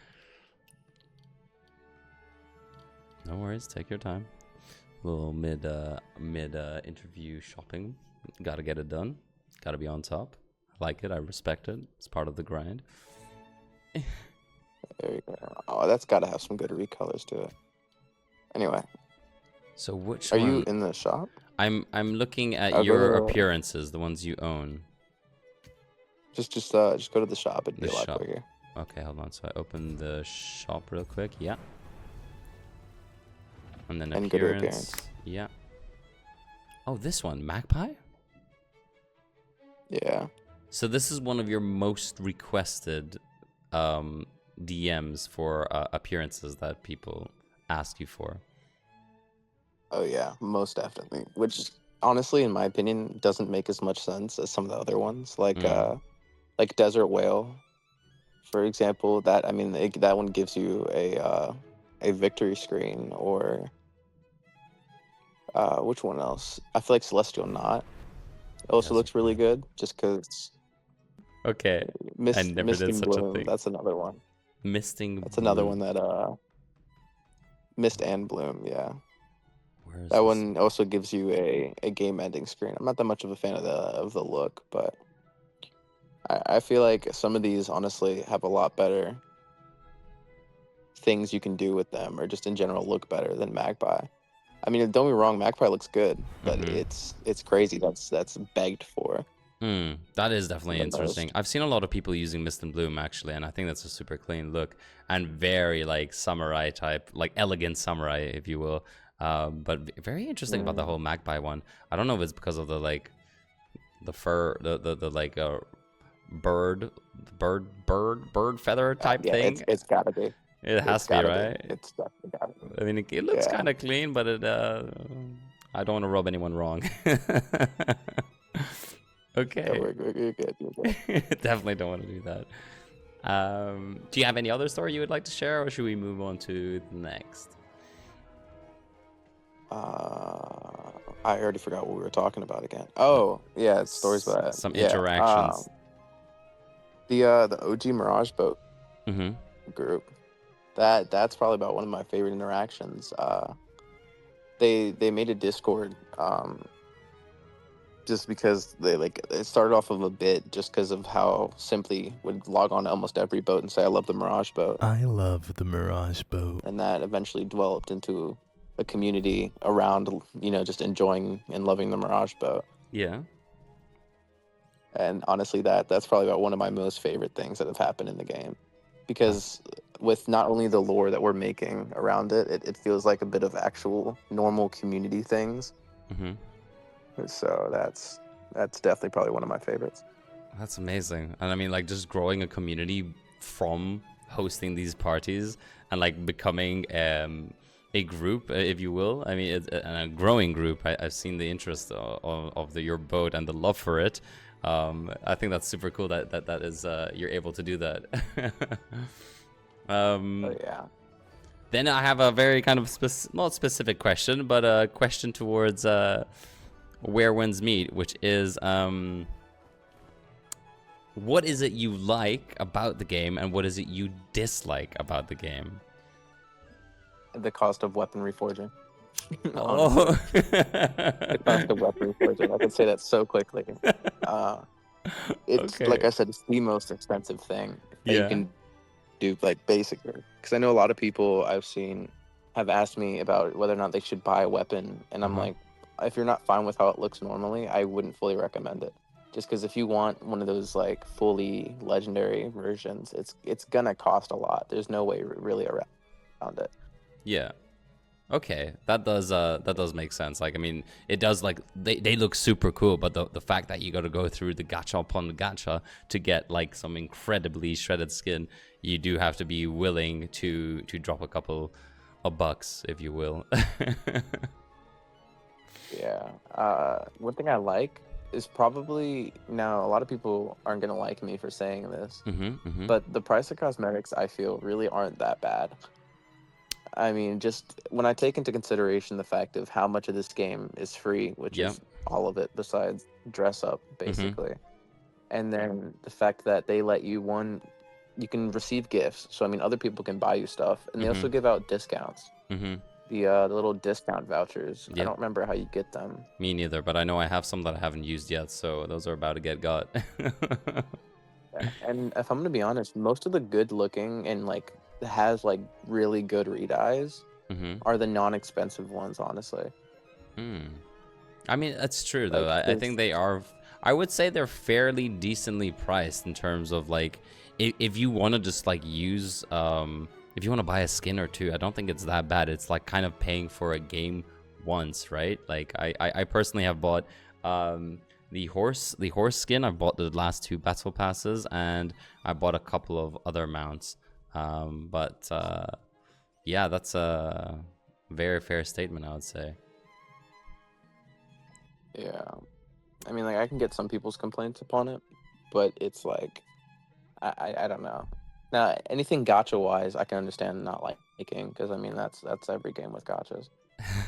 No worries, take your time. Little mid interview shopping. Gotta get it done. Gotta be on top. I like it, I respect it. It's part of the grind. There you go. Oh, that's got to have some good recolors to it. Anyway, So which are one? you in the shop? I'm looking at I'll your go- appearances, the ones you own. Just go to the shop. It'd be The a lot shop. quicker. Okay, hold on. So I open the shop real quick. Yeah. And then And go to appearance. Yeah. Oh, this one, Magpie? Yeah. So this is one of your most requested DMs for appearances that people ask you for. Oh yeah, most definitely. Which honestly, in my opinion, doesn't make as much sense as some of the other ones, like Desert Whale, for example. That that one gives you a victory screen, or which one else? I feel like Celestial Knot also Desert looks really Whale. good, just because Okay. I never Mist did and such a Bloom. thing. That's another one. Misting That's another Bloom. one that Mist and Bloom. Yeah. Where is That this? one also gives you a game ending screen. I'm not that much of a fan of the look, but I feel like some of these honestly have a lot better things you can do with them, or just in general look better than Magpie. I mean, don't get me wrong, Magpie looks good, but Mhm. it's crazy. That's begged for That is definitely the interesting. most. I've seen a lot of people using Mist and Bloom actually, and I think that's a super clean look and very like samurai type, like elegant samurai, if you will. But very interesting about the whole Magpie one. I don't know if it's because of the like the fur, the like bird feather type Yeah, thing. it's gotta be. It has It's to be, gotta be. right? It's definitely gotta be. I mean, it looks Yeah. kind of clean, but it I don't want to rub anyone wrong. No, Okay. you're good. You're good. Definitely don't want to do that. Do you have any other story you would like to share, or should we move on to the next? I already forgot what we were talking about again. Oh, yeah, it's stories about that. Some Yeah. interactions. The OG Mirage Boat Mm-hmm. group. That's probably about one of my favorite interactions. They made a Discord just because it started off of a bit just because of how simply would log on to almost every boat and say I love the Mirage Boat, I love the Mirage Boat. and that eventually developed into a community around just enjoying and loving the Mirage Boat. Yeah. And honestly, that's probably about one of my most favorite things that have happened in the game, because with not only the lore that we're making around it feels like a bit of actual normal community things. Mm-hmm. So that's definitely probably one of my favorites. That's amazing. And I mean, like, just growing a community from hosting these parties and like becoming a group, if you will. I mean, it's a growing group. I've seen the interest of your boat and the love for it. I think that's super cool that is you're able to do that. Oh yeah. Then I have a very kind of not specific question, but a question towards where winds meet, which is what is it you like about the game, and what is it you dislike about the game? The cost of weaponry forging. Oh. The cost of weaponry forging. I can say that so quickly. It's Okay. like I said, it's the most expensive thing that you Yeah. can do, like basically. Because I know a lot of people I've seen have asked me about whether or not they should buy a weapon, and I'm like, if you're not fine with how it looks normally, I wouldn't fully recommend it. Just because if you want one of those like fully legendary versions, it's gonna cost a lot. There's no way really around it. Yeah. Okay, that does make sense. Like, I mean, it does, like, they look super cool, but the fact that you got to go through the gacha upon the gacha to get like some incredibly shredded skin, you do have to be willing to drop a couple of bucks, if you will. Yeah. One thing I like is probably, now a lot of people aren't gonna like me for saying this, but the price of cosmetics I feel really aren't that bad. I mean, just when I take into consideration the fact of how much of this game is free, which Yep. is all of it besides dress up, Mm-hmm. basically, and then the fact that they let you you can receive gifts. So I mean, other people can buy you stuff, and they also give out discounts. Mm-hmm. The little discount vouchers. I Yep. don't remember how you get them. Me neither, but I know I have some that I haven't used yet, so those are about to get got. And if I'm gonna be honest, most of the good looking and like has like really good redeyes Mm-hmm. are the non-expensive ones, honestly. I mean, that's true though. Like, I think they are. I would say they're fairly decently priced in terms of like, if you want to just like use, if you want to buy a skin or two, I don't think it's that bad. It's like kind of paying for a game once, right? Like I personally have bought the horse skin. I've bought the last 2 battle passes, and I bought a couple of other mounts. But yeah, that's a very fair statement, I would say. Yeah, I mean, like I can get some people's complaints upon it, but it's like I don't know. Now, anything gacha wise, I can understand not liking, because I mean that's every game with gachas.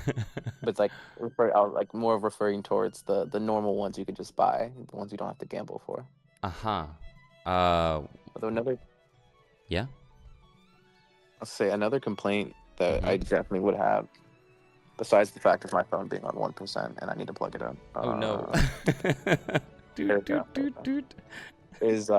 But it's like I was like more referring towards the normal ones you could just buy, the ones you don't have to gamble for. Uh-huh. Although Yeah. I'll say another complaint that I definitely would have, besides the fact of my phone being on 1% and I need to plug it in. Oh no. Is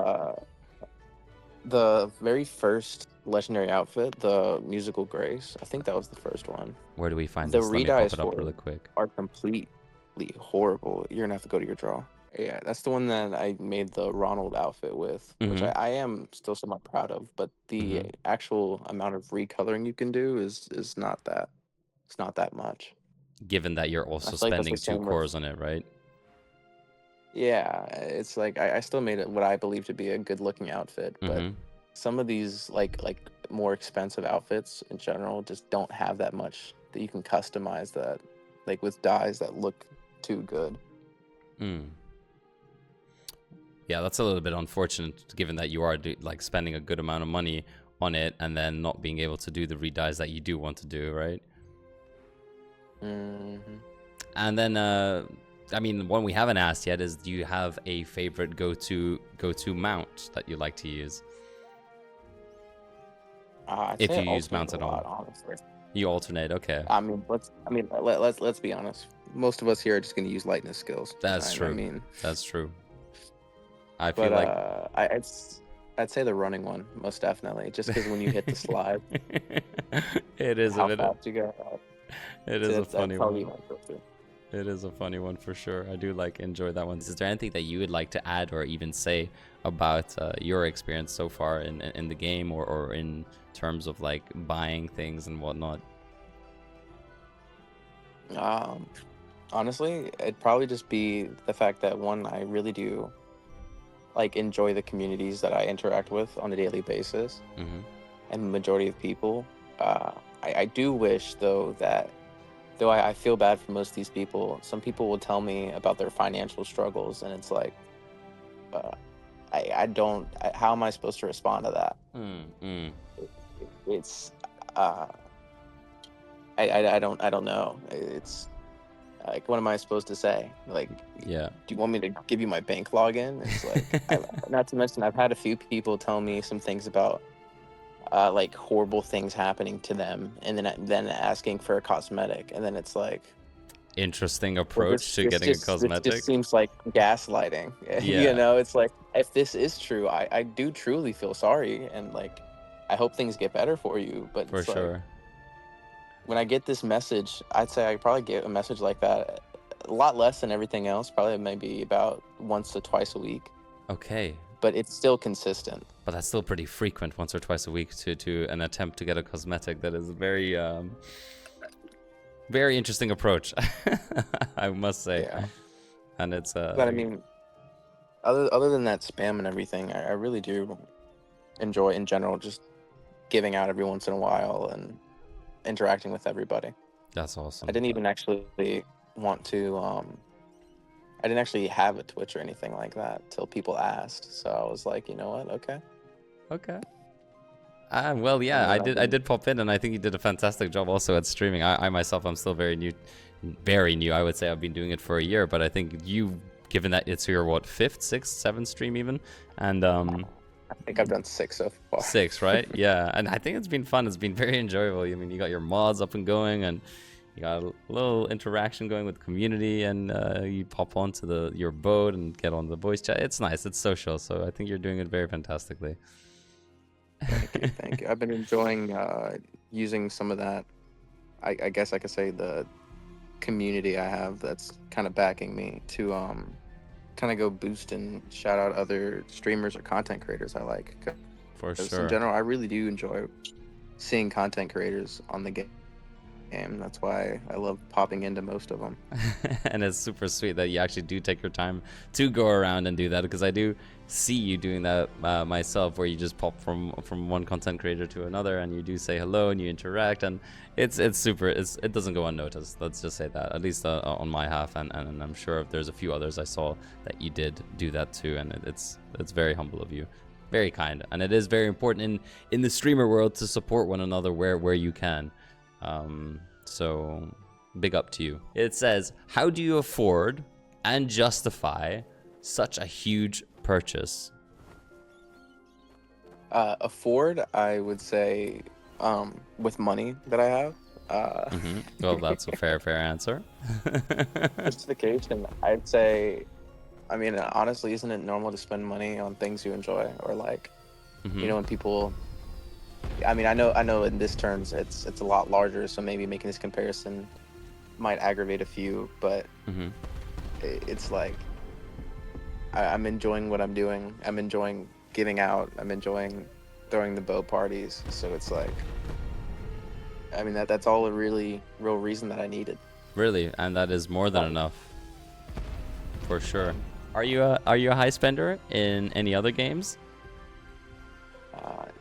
the very first legendary outfit, the musical grace. I think that was the first one. Where do we find The this? Let me pop redeyes it up for really it quick. are completely horrible. You're gonna have to go to your draw. Yeah, that's the one that I made the Ronald outfit with, which I am still somewhat proud of. But the actual amount of recoloring you can do is not that. It's not that much. Given that you're I also feel like that's spending the 2 same with. cores on it, right? Yeah, it's like I still made it what I believe to be a good looking outfit, but some of these like more expensive outfits in general just don't have that much that you can customize, that like with dyes that look too good. Yeah, that's a little bit unfortunate, given that you are like spending a good amount of money on it and then not being able to do the redyes that you do want to do, right? And then I mean, one we haven't asked yet is, do you have a favorite go-to mount that you like to use? If you use mounts at all, honestly. you alternate. Okay, I mean, let's be honest. Most of us here are just going to use lightness skills. that's true. I mean, that's true. I feel but like I'd say the running one most definitely, just because when you hit the slide, it is how a bit. fast you go. It is a funny one. My go-to. It is a funny one for sure. I do like enjoy that one. Is there anything that you would like to add or even say about your experience so far in the game, or in terms of like buying things and whatnot? Honestly, it'd probably just be the fact that, one, I really do like enjoy the communities that I interact with on a daily basis, and the majority of people. I do wish though that. Though I feel bad for most of these people, some people will tell me about their financial struggles, and it's like, I don't. How am I supposed to respond to that? It's, I don't know. It's like, what am I supposed to say? Like, Yeah. do you want me to give you my bank login? It's like, not to mention, I've had a few people tell me some things about. Like horrible things happening to them, and then asking for a cosmetic, and then it's like, Interesting approach to getting a cosmetic. It just seems like gaslighting. Yeah. You know, it's like, if this is true, I do truly feel sorry, and like, I hope things get better for you. But For it's like, sure. when I get this message, I'd say I probably get a message like that a lot less than everything else. Probably maybe about once to twice a week. Okay. But it's still consistent. But that's still pretty frequent, once or twice a week, to an attempt to get a cosmetic. That is a very very interesting approach, I must say. Yeah. And it's But I mean, other than that spam and everything, I really do enjoy in general just giving out every once in a while and interacting with everybody. That's awesome. I didn't even actually want to I didn't actually have a Twitch or anything like that till people asked. So I was like, you know what? Okay. Well, And yeah, then I did pop in, and I think you did a fantastic job also at streaming. I myself, I'm still very new, very new. I would say I've been doing it for a year, but I think you, given that it's your what, fifth, sixth, seventh stream even, and I think I've done 6 so far. six, right? Yeah, and I think it's been fun. It's been very enjoyable. I mean, you got your mods up and going, and you got a little interaction going with the community, and you pop onto your boat and get on the voice chat. It's nice. It's social. So I think you're doing it very fantastically. Thank you. I've been enjoying using some of that. I guess I could say the community I have that's kind of backing me to kind of go boost and shout out other streamers or content creators I like. For 'Cause sure. in general, I really do enjoy seeing content creators on the game. That's why I love popping into most of them. And it's super sweet that you actually do take your time to go around and do that, because I do see you doing that myself, where you just pop from one content creator to another, and you do say hello and you interact, and it's super. It doesn't go unnoticed. Let's just say that, at least on my half, and I'm sure if there's a few others I saw that you did do that too, and it's very humble of you, very kind, and it is very important in the streamer world to support one another where you can. So big up to you. It says, how do you afford and justify such a huge purchase? Afford, I would say, with money that I have. Well, that's a fair answer. Justification, I'd say, I mean, honestly, isn't it normal to spend money on things you enjoy, or like, you know, when people, I mean, I know in this terms it's a lot larger, so maybe making this comparison might aggravate a few, but it's like I'm enjoying what I'm doing. I'm enjoying giving out. I'm enjoying throwing the boat parties. So it's like, I mean, that's all a real reason that I needed. Really, and that is more than enough, for sure. Are you a high spender in any other games?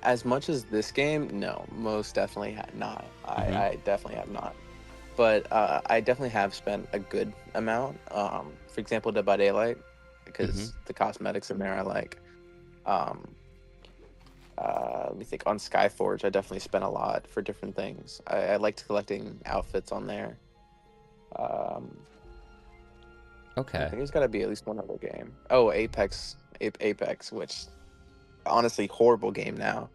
As much as this game, no, most definitely not. I definitely have not. But I definitely have spent a good amount. For example, Dead by Daylight, because the cosmetics in there I like. Let me think. On Skyforge, I definitely spent a lot for different things. I liked collecting outfits on there. Okay. I think there's got to be at least one other game. Oh, Apex, which honestly horrible game now,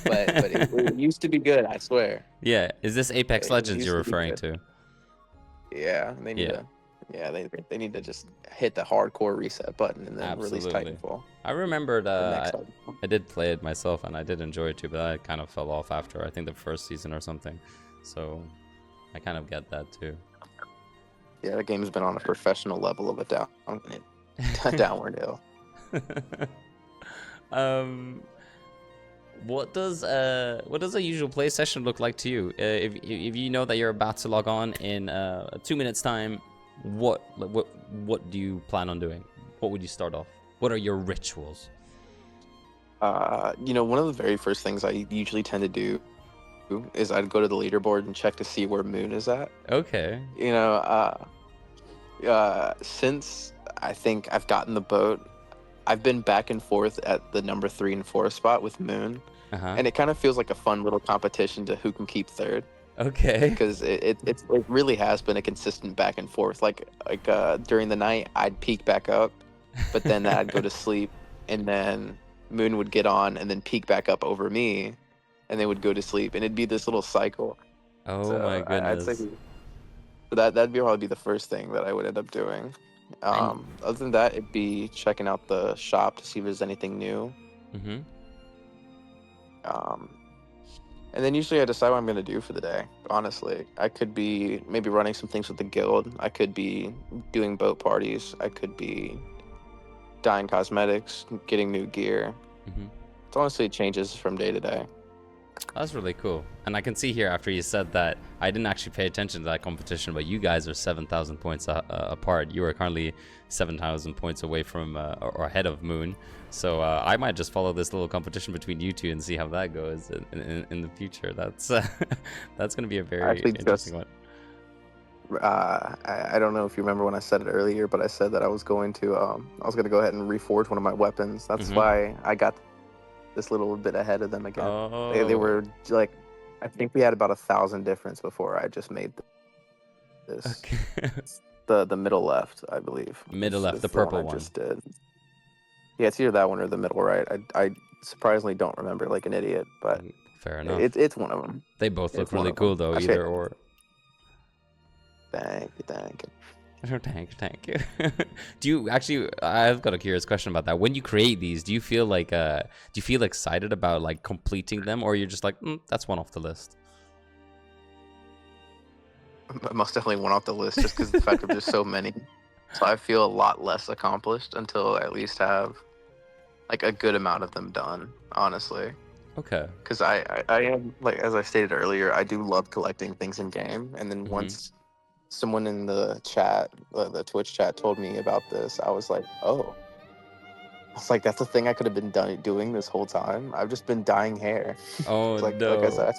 but it used to be good. I swear. Yeah. Is this Apex It Legends used you're to be referring good. to? Yeah, they need to. Yeah, they need to just hit the hardcore reset button and then release Absolutely. Titanfall. I remembered The next I did play it myself, and I did enjoy it too, but I kind of fell off after, I think, the first season or something. So I kind of get that too. Yeah, the game's been on a professional level of a downward hill. What does a usual play session look like to you? If you know that you're about to log on in 2 minutes time, what do you plan on doing? What would you start off? What are your rituals? One of the very first things I usually tend to do is I'd go to the leaderboard and check to see where Moon is at. Okay. Since I think I've gotten the boat, I've been back and forth at the number 3 and 4 spot with Moon, and it kind of feels like a fun little competition to who can keep third. Okay. Because it really has been a consistent back and forth. Like during the night, I'd peak back up, but then I'd go to sleep, and then Moon would get on and then peak back up over me, and they would go to sleep, and it'd be this little cycle. Oh my goodness. I'd say that'd probably be the first thing that I would end up doing. Other than that, it'd be checking out the shop to see if there's anything new. And then usually I decide what I'm going to do for the day, honestly. I could be maybe running some things with the guild. I could be doing boat parties. I could be dyeing cosmetics, getting new gear. It honestly changes from day to day. That's really cool. And I can see here after you said that, I didn't actually pay attention to that competition, but you guys are 7,000 points apart. You are currently 7,000 points away from or ahead of Moon. So I might just follow this little competition between you two and see how that goes in the future. That's going to be a very interesting one. I don't know if you remember when I said it earlier, but I said that I was going to go ahead and reforge one of my weapons. That's why I got this little bit ahead of them again. Oh. They were like, I think we had about 1,000 difference before I just made this. Okay. The middle left, I believe. Middle left, the one purple I one. just did. Yeah, it's either that one or the middle right. I surprisingly don't remember like an idiot, but Fair enough. it's one of them. They both look It's one really of cool them. though, Actually, either or. Thank you. Oh, thank you. Do you actually? I've got a curious question about that. When you create these, do you feel like do you feel excited about like completing them, or you're just like, that's one off the list? Most definitely one off the list just because of the fact that there's so many. So I feel a lot less accomplished until I at least have like a good amount of them done, honestly. Okay. Because I am, like, as I stated earlier, I do love collecting things in game. And then once someone in the chat, the Twitch chat, told me about this, I was like, oh. I was like, that's a thing I could have been doing this whole time. I've just been dyeing hair. Oh, like I said,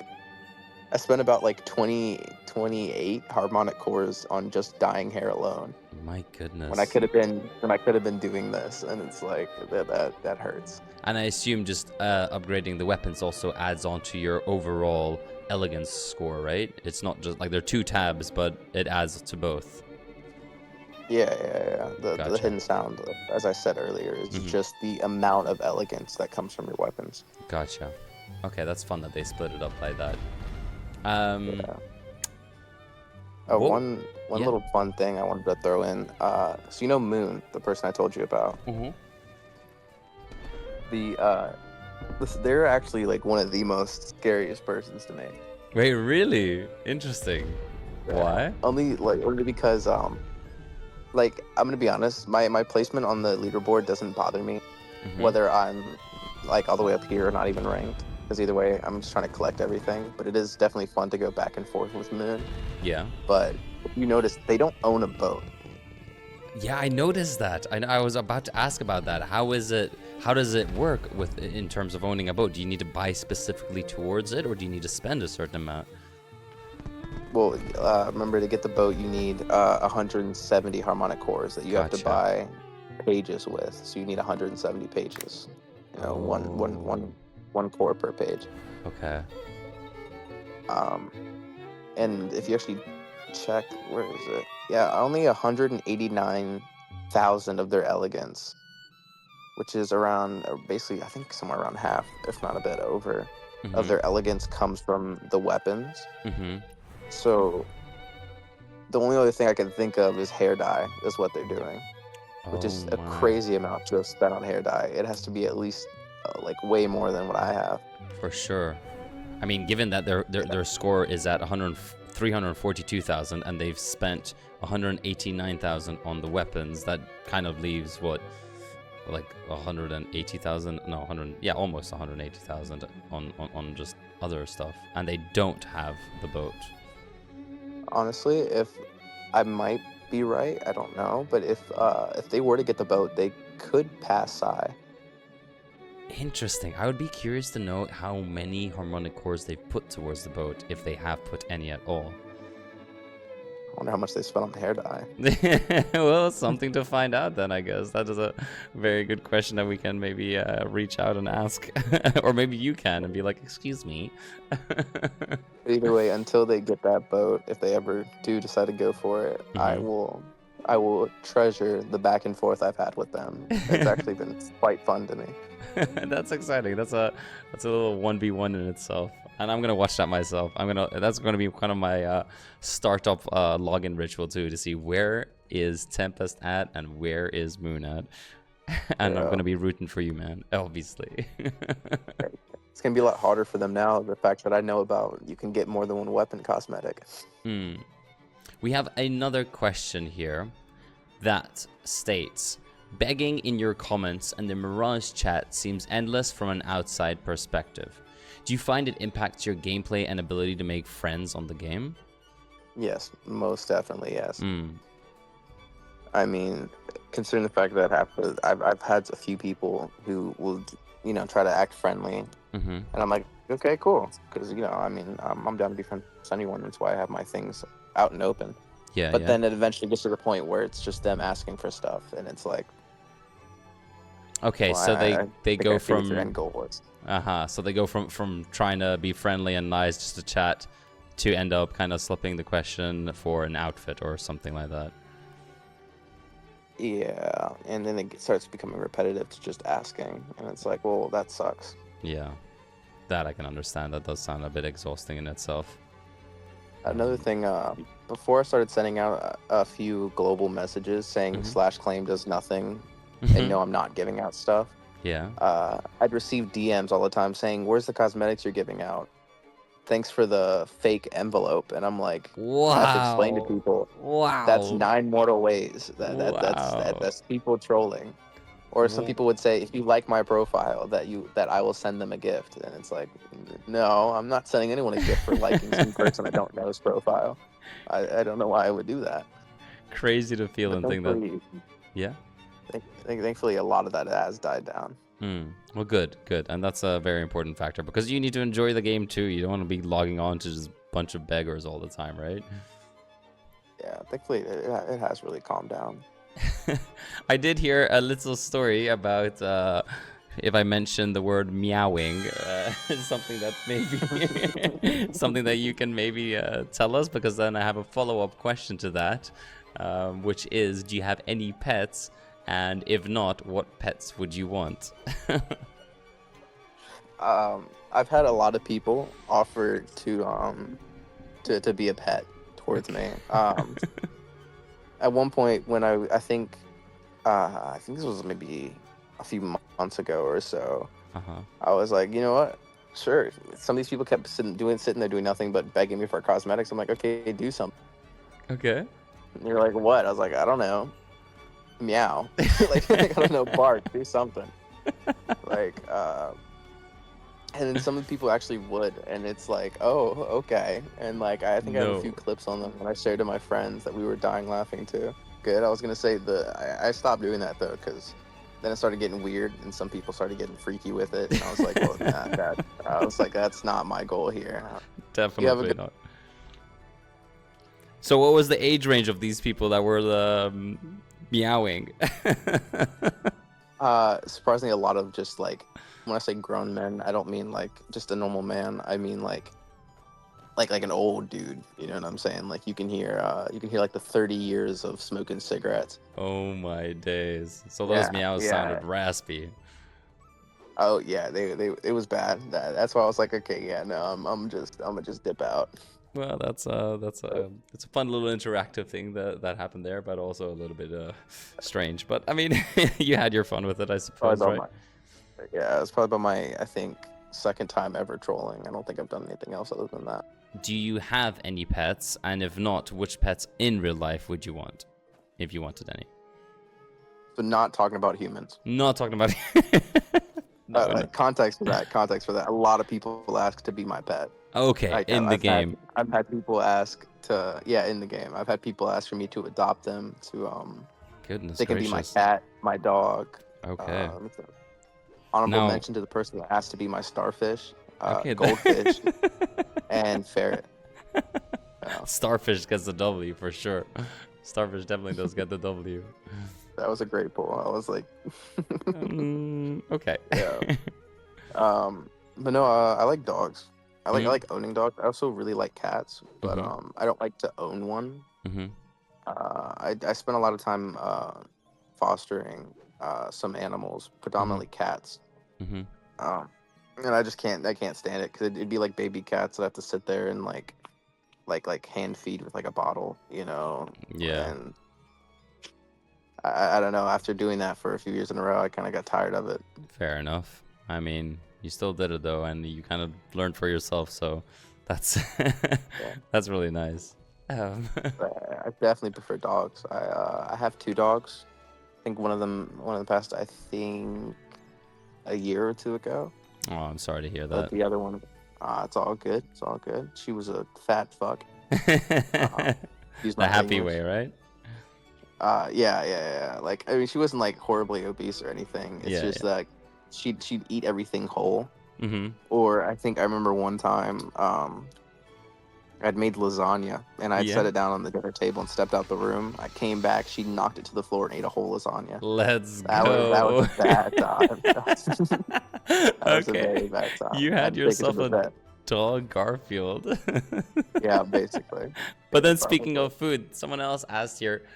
I spent about like 28 harmonic cores on just dyeing hair alone. My goodness. When I could have been doing this, and it's like that hurts. And I assume just upgrading the weapons also adds on to your overall elegance score, right? It's not just like there are 2 tabs, but it adds to both. Yeah. The Gotcha. hidden sound, as I said earlier, is just the amount of elegance that comes from your weapons. Gotcha. Okay, that's fun that they split it up like that. Yeah. Oh, Whoa. one little fun thing I wanted to throw in. So you know Moon, the person I told you about. They're actually like one of the most scariest persons to me. Wait, really? Interesting. Why? Only because like, I'm gonna be honest, my placement on the leaderboard doesn't bother me, whether I'm like all the way up here or not even ranked. Because either way, I'm just trying to collect everything. But it is definitely fun to go back and forth with Moon. Yeah. But if you notice, they don't own a boat. Yeah, I noticed that. I was about to ask about that. How does it work in terms of owning a boat? Do you need to buy specifically towards it, or do you need to spend a certain amount? Well, remember, to get the boat, you need 170 harmonic cores that you have to buy pages with. So you need 170 pages. You know, one core per page. Okay. And if you actually check, where is it? Yeah, only 189,000 of their elegance, which is around, basically, I think somewhere around half, if not a bit over, of their elegance comes from the weapons. So the only other thing I can think of is hair dye is what they're doing, which is a crazy amount to have spent on hair dye. It has to be at least like way more than what I have. For sure. I mean, given that their score is at 342,000 and they've spent 189,000 on the weapons, that kind of leaves what, like 180,000? No, almost 180,000 on just other stuff, and they don't have the boat. Honestly, if I might be right, I don't know, but if they were to get the boat, they could pass Psy. Interesting. I would be curious to know how many harmonic cores they've put towards the boat, if they have put any at all. I wonder how much they spent on the hair dye. Well, something to find out then, I guess. That is a very good question that we can maybe reach out and ask. Or maybe you can and be like, excuse me. Either way, until they get that boat, if they ever do decide to go for it, I will treasure the back and forth I've had with them. It's actually been quite fun to me. That's exciting. That's a little 1v1 in itself. And I'm gonna watch that myself. That's gonna be kind of my startup login ritual too, to see where is Tempêst at and where is Moon at. And I'm gonna be rooting for you, man. Obviously. It's gonna be a lot harder for them now. The fact that I know about you can get more than one weapon cosmetic. We have another question here that states, begging in your comments and the Mirage chat seems endless from an outside perspective. Do you find it impacts your gameplay and ability to make friends on the game? Yes, most definitely, yes. I mean, considering the fact that I've had a few people who will, try to act friendly, and I'm like, okay, cool, because I mean, I'm down to be friends with anyone. That's why I have my things out and open. Yeah. But then it eventually gets to the point where it's just them asking for stuff, and it's like, Okay, Well, so I they think go I see what your from end goal was. so they go from trying to be friendly and nice just to chat to end up kind of slipping the question for an outfit or something like that. Yeah, and then it starts becoming repetitive to just asking, and it's like, well, that sucks. Yeah, that I can understand. That does sound a bit exhausting in itself. Another thing, before I started sending out a few global messages saying Mhm. /claim does nothing, and Mhm. no, I'm not giving out stuff. Yeah. I'd receive DMs all the time saying, "Where's the cosmetics you're giving out? Thanks for the fake envelope." And I'm like, I have to explain to Wow. people that's Wow. 9 mortal ways. Wow. That's people trolling. Or some Wo- people would say, if you like my profile, that I will send them a gift. And it's like, no, I'm not sending anyone a gift for liking some person I don't know's profile. I don't know why I would do that. Crazy to feel But and think that. thankfully, Yeah. thankfully, a lot of that has died down. Well, good, good. And that's a very important factor because you need to enjoy the game too. You don't want to be logging on to just a bunch of beggars all the time, right? Yeah, thankfully, it has really calmed down. I did hear a little story about if I mention the word meowing, something that maybe something that you can maybe tell us, because then I have a follow-up question to that, which is, do you have any pets? And if not, what pets would you want? I've had a lot of people offer to be a pet towards me. At one point when I think this was maybe a few months ago or so, Uh-huh. I was like, you know what? Sure. Some of these people kept sitting there doing nothing but begging me for cosmetics. I'm like, okay, do something. Okay. And you're like, what? I was like, I don't know. Meow. like I don't know, bark, do something. Like and then some of the people actually would, and it's like, oh, okay. And like I think I have a few No. clips on them when I shared to my friends that we were dying laughing too. Good. I was gonna say I stopped doing that though, because then it started getting weird and some people started getting freaky with it, and I was like, well, nah, I was like, that's not my goal here. You have a Definitely good not. So what was the age range of these people that were meowing? surprisingly a lot of just like, when I say grown men, I don't mean like just a normal man. I mean like an old dude, you know what I'm saying? Like you can hear like the 30 years of smoking cigarettes. Oh my days. So those Yeah, meows yeah. sounded raspy. Oh yeah, they it was bad. That's why I was like, okay, yeah, no, I'm gonna just dip out. Well, it's a fun little interactive thing that happened there, but also a little bit strange. But I mean, you had your fun with it, I Probably suppose, about right? yeah, it's probably about my, I think, second time ever trolling. I don't think I've done anything else other than that. Do you have any pets? And if not, which pets in real life would you want, if you wanted any? So not talking about humans. Not talking about. No, no. Context for that. Context for that. A lot of people ask to be my pet. Okay, Like in the game. I've had people ask to, yeah, in the game. I've had people ask for me to adopt them. Goodness They can be my gracious. cat, my dog. Okay. Honorable Now, mention to the person that asked to be my starfish, okay. goldfish, and ferret. Starfish gets the W for sure. Starfish definitely does get the W. That was a great pull. I was like, Okay. yeah. But no, I like dogs. I like owning dogs. I also really like cats, but I don't like to own one. Mm-hmm. I spent a lot of time fostering some animals, predominantly cats. Mm-hmm. And I can't stand it because it'd be like baby cats that have to sit there and like hand feed with like a bottle, you know. Yeah. And I don't know. After doing that for a few years in a row, I kind of got tired of it. Fair enough. I mean, you still did it though, and you kind of learned for yourself. So that's that's really nice. But I definitely prefer dogs. I have 2 dogs. I think one of them passed, I think, a year or 2 ago. Oh, I'm sorry to hear But that. the other one, it's all good. It's all good. She was a fat fuck. Use The my happy language. way, right? Yeah. Like, I mean, she wasn't like horribly obese or anything. It's just that she'd eat everything whole. Mm-hmm. Or I think I remember one time, I'd made lasagna, and I'd Yeah. set it down on the dinner table and stepped out the room. I came back, she knocked it to the floor and ate a whole lasagna. Let's That go. was a bad time. That was a very Okay. bad time. You I had to take it to yourself the a vet. dog Garfield. Yeah, basically. But Yeah, then speaking probably. of food, someone else asked here,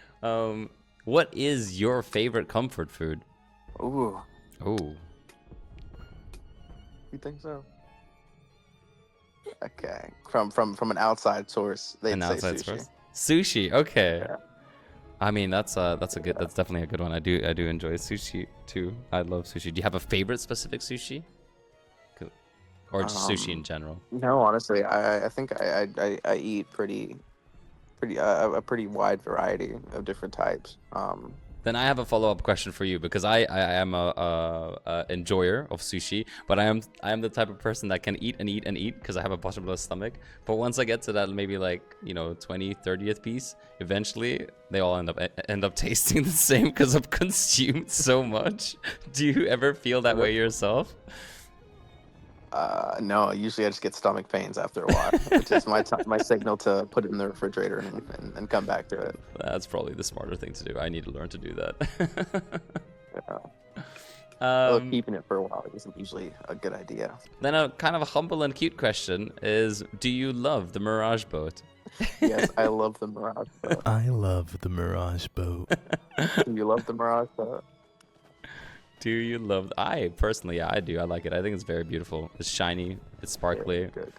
what is your favorite comfort food? Ooh, Oh, you think so? Okay, from an outside source, they'd an say outside sushi. source. Sushi. Okay. Yeah. I mean, that's definitely a good one. I do enjoy sushi too. I love sushi. Do you have a favorite specific sushi? Or just sushi in general? No, honestly, I think I eat a pretty wide variety of different types. Then I have a follow-up question for you because I am a enjoyer of sushi, but I am the type of person that can eat and eat and eat because I have a bottomless stomach. But once I get to that maybe like 20th, 30th piece, eventually they all end up tasting the same because I've consumed so much. Do you ever feel that way yourself? No, usually I just get stomach pains after a while. It's just my signal to put it in the refrigerator and come back to it. That's probably the smarter thing to do. I need to learn to do that. Although keeping it for a while isn't usually a good idea. Then a kind of a humble and cute question is, do you love the Mirage boat? Yes, I love the Mirage boat. I love the Mirage boat. Do you love the Mirage boat? Do you love? I personally, yeah, I do. I like it. I think it's very beautiful. It's shiny. It's sparkly. Yeah, good.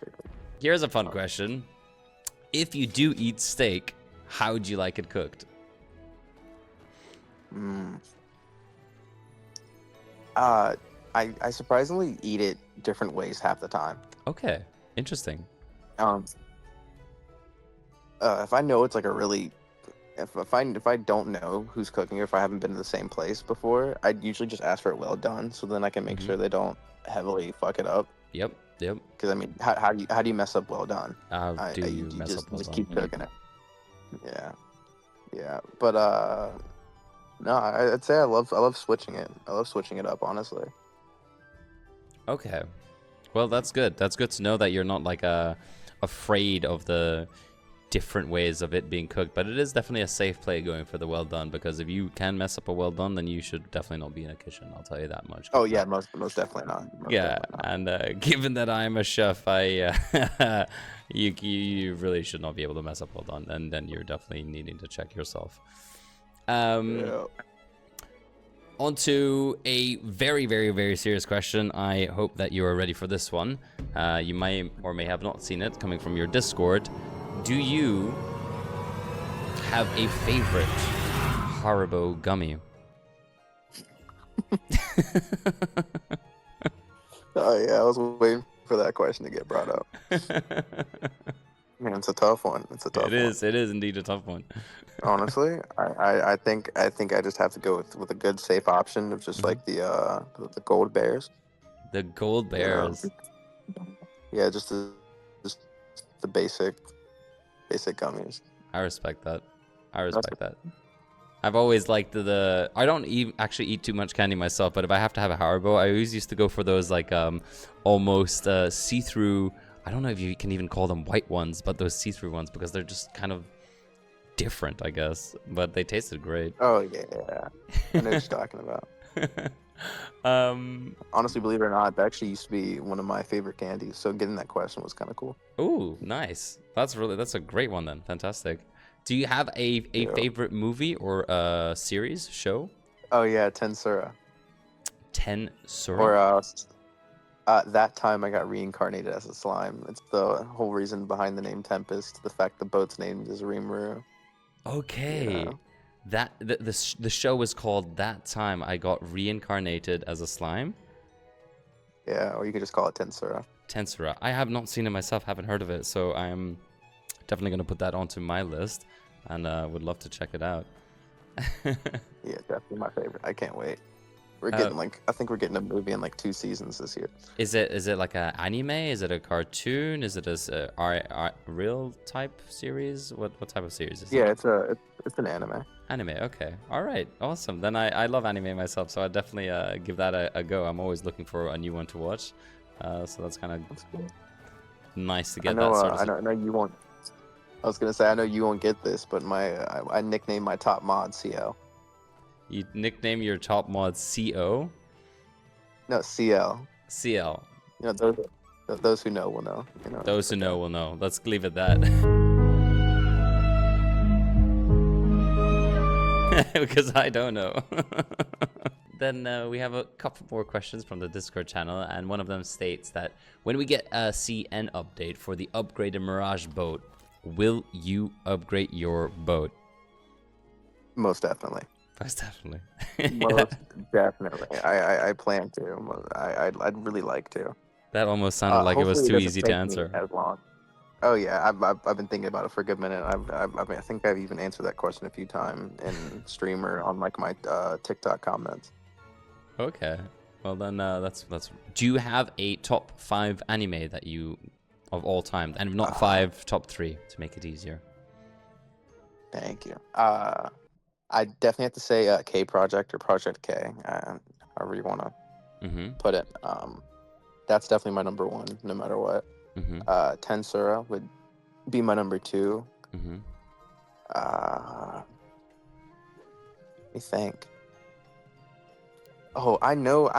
Here's a fun question: if you do eat steak, how would you like it cooked? I surprisingly eat it different ways half the time. Okay, interesting. If I know it's like a really, if I don't know who's cooking or if I haven't been to the same place before, I'd usually just ask for it well done, so then I can make sure they don't heavily fuck it up. Yep. Because I mean, how do you mess up well done? How do you mess just, up well just done? keep cooking it. Yeah. But no, I'd say I love switching it. I love switching it up, honestly. Okay. Well, that's good. That's good to know that you're not like afraid of the different ways of it being cooked, but it is definitely a safe play going for the well done, because if you can mess up a well done, then you should definitely not be in a kitchen. I'll tell you that much. Oh yeah, most definitely not. Yeah, and given that I'm a chef, you really should not be able to mess up well done, and then you're definitely needing to check yourself. Yeah. On to a very, very, very serious question. I hope that you are ready for this one. You may or may have not seen it coming from your Discord. Do you have a favorite Haribo gummy? Oh yeah, I was waiting for that question to get brought up. Man, it's a tough one. It's a tough one. It is indeed a tough one. Honestly, I think I just have to go with a good safe option of just like the gold bears. The gold bears. Yeah, just the basic gummies. I respect that. I've always liked the I don't actually eat too much candy myself, but if I have to have a Haribo, I always used to go for those like almost see-through. I don't know if you can even call them white ones, but those see-through ones, because they're just kind of different, I guess. But they tasted great. Oh yeah. I know what you're talking about. Honestly, believe it or not, that actually used to be one of my favorite candies. So getting that question was kind of cool. Ooh, nice. That's a great one then. Fantastic. Do you have a favorite movie or series show? Oh yeah, Tensura. Tensura. Or that time I got reincarnated as a slime. It's the whole reason behind the name Tempêst. The fact the boat's name is Rimuru. Okay. Yeah. That the show was called That Time I Got Reincarnated as a Slime. Yeah, or you could just call it Tensura. Tensura. I have not seen it myself, haven't heard of it, so I'm definitely going to put that onto my list, and would love to check it out. Yeah, definitely my favorite. I can't wait. We're getting I think we're getting a movie in like 2 seasons this year. Is it like an anime? Is it a cartoon? Is it a real type series? What type of series is it? Yeah, it's an anime. Anime, okay. All right, awesome. Then I love anime myself, so I definitely give that a go. I'm always looking for a new one to watch, so that's kind of nice to get that sort of. I know I was gonna say I know you won't get this, but I nicknamed my top mod CL. You nickname your top mod CO? No, CL. CL. You know, those who know will know. You know. Those who know will know. Let's leave it that. Because I don't know. Then we have a couple more questions from the Discord channel, and one of them states that when we get a CN update for the upgraded Mirage boat, will you upgrade your boat? Most definitely. Most definitely. Most definitely. I plan to. I'd really like to. That almost sounded like it was too Hopefully easy doesn't to take me answer. as long. Oh yeah, I've been thinking about it for a good minute. I think I've even answered that question a few times in streamer on like my TikTok comments. Okay. Well then, that's. Do you have a top 5 anime that you of all time, and if not 5, top 3 to make it easier? Thank you. I definitely have to say K Project or Project K. However you want to put it. That's definitely my number 1, no matter what. Tensura would be my number 2. Let me think. Oh, I know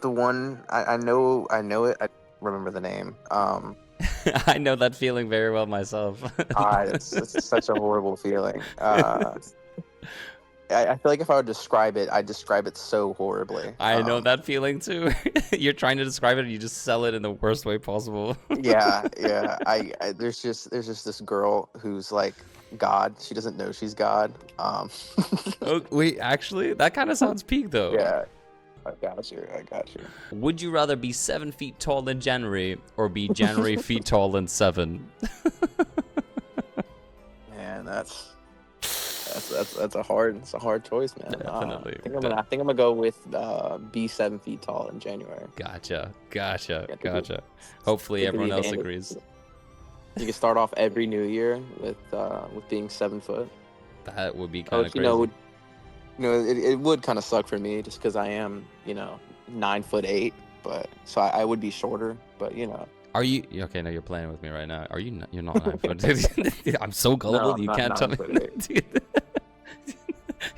the one. I know it. I remember the name. I know that feeling very well myself. It's such a horrible feeling. I feel like if I would describe it, I'd describe it so horribly. I know that feeling too. You're trying to describe it and you just sell it in the worst way possible. Yeah. There's just this girl who's like God. She doesn't know she's God. Oh, wait, actually, that kind of sounds peak though. Yeah, I got you. Would you rather be 7 feet tall in January or be January feet tall in 7? Man, that's a hard choice, man. Definitely. I think I'm gonna go with be 7 feet tall in January. Gotcha. Hopefully everyone else agrees. You can start off every new year with being 7 foot. That would be kind of crazy. It would kind of suck for me just because I am 9'8", but so I would be shorter, but Are you okay? No, you're playing with me right now. Are you? You're not 9 foot. I'm so gullible. No, you I'm can't tell me. 9'8".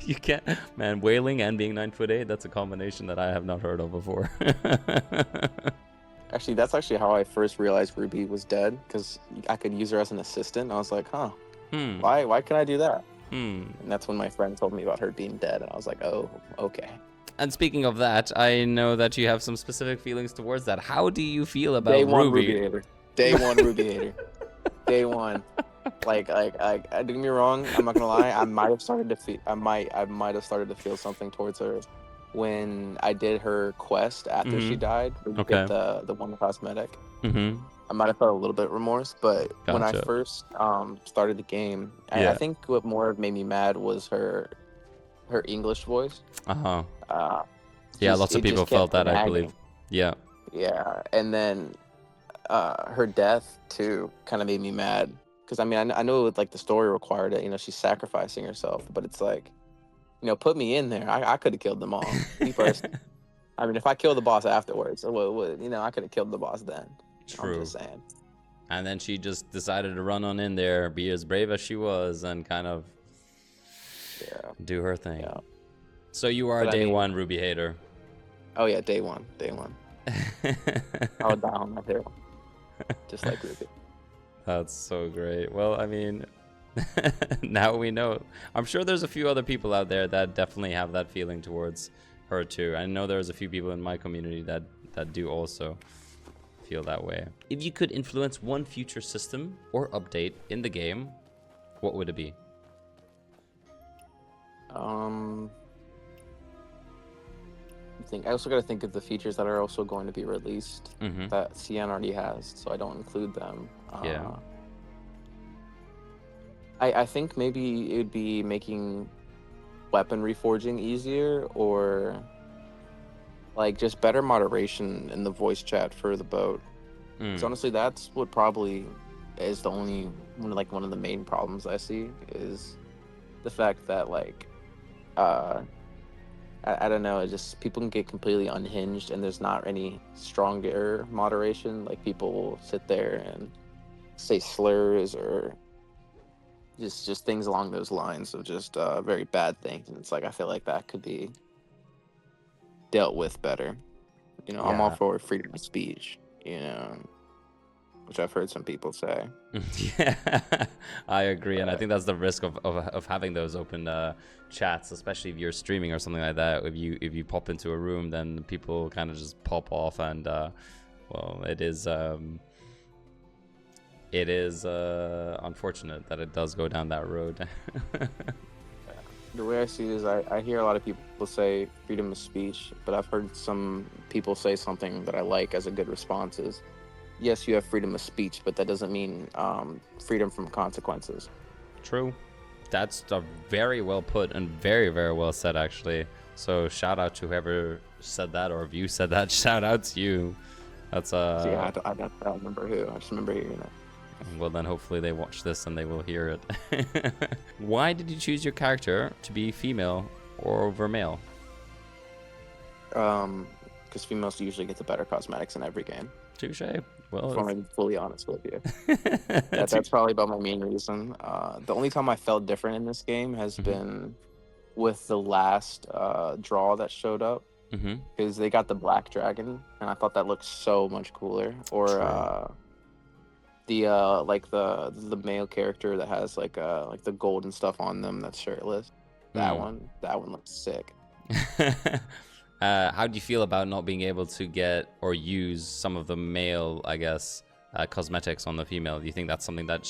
You can't, man. Whaling and being 9'8". That's a combination that I have not heard of before. Actually, that's actually how I first realized Ruby was dead, because I could use her as an assistant. I was like, huh, why can I do that? And that's when my friend told me about her being dead, and I was like, oh, okay. And speaking of that, I know that you have some specific feelings towards that. How do you feel about Day one Ruby? Ruby hater. Day one Ruby hater. Day one. Like, don't get me wrong. I'm not gonna lie. I might have started to feel something towards her when I did her quest after she died. Get the one cosmetic. I might have felt a little bit remorse, but when I first started the game, I think what more made me mad was her English voice. Yeah, lots of people felt that, I believe. Yeah, and then her death too kind of made me mad, because I mean I know like the story required it. She's sacrificing herself, but it's like, put me in there. I could have killed them all. Me first. I mean, if I killed the boss afterwards, I could have killed the boss then. True. I'm just saying. And then she just decided to run on in there, be as brave as she was, and kind of do her thing. Yeah. So you are a day one Ruby hater. Oh yeah, day one. I would die on that hill, just like Ruby. That's so great. Well, I mean, now we know. I'm sure there's a few other people out there that definitely have that feeling towards her too. I know there's a few people in my community that do also feel that way. If you could influence one future system or update in the game, what would it be? I also got to think of the features that are also going to be released that CN already has, so I don't include them. I think maybe it would be making weapon reforging easier, or like just better moderation in the voice chat for the boat. So honestly, that's what probably is the only one of the main problems I see, is the fact that like I don't know, it's just people can get completely unhinged and there's not any stronger moderation. Like people will sit there and say slurs or just things along those lines of just very bad things. And it's like I feel like that could be dealt with better. You know, I'm all Yeah. for freedom of speech. You know, which I've heard some people say. Yeah, I agree, and I think that's the risk of having those open chats, especially if you're streaming or something like that. If you pop into a room, then people kind of just pop off, and well, it is unfortunate that it does go down that road. The way I see it is I hear a lot of people say freedom of speech, but I've heard some people say something that I like as a good response is, yes, you have freedom of speech, but that doesn't mean freedom from consequences. True. That's very well put and very, very well said, actually. So shout out to whoever said that, or if you said that, shout out to you. That's Yeah, I don't remember who. I just remember hearing it. Well, then hopefully they watch this and they will hear it. Why did you choose your character to be female or over male? Because females usually get the better cosmetics in every game. Touche. If Well, I'm fully honest with you. That's probably about my main reason. The only time I felt different in this game has been with the last draw that showed up, because they got the black dragon, and I thought that looked so much cooler. Or the male character that has like the golden stuff on them that's shirtless. That one looks sick. How do you feel about not being able to get or use some of the male, I guess, cosmetics on the female? Do you think that's something that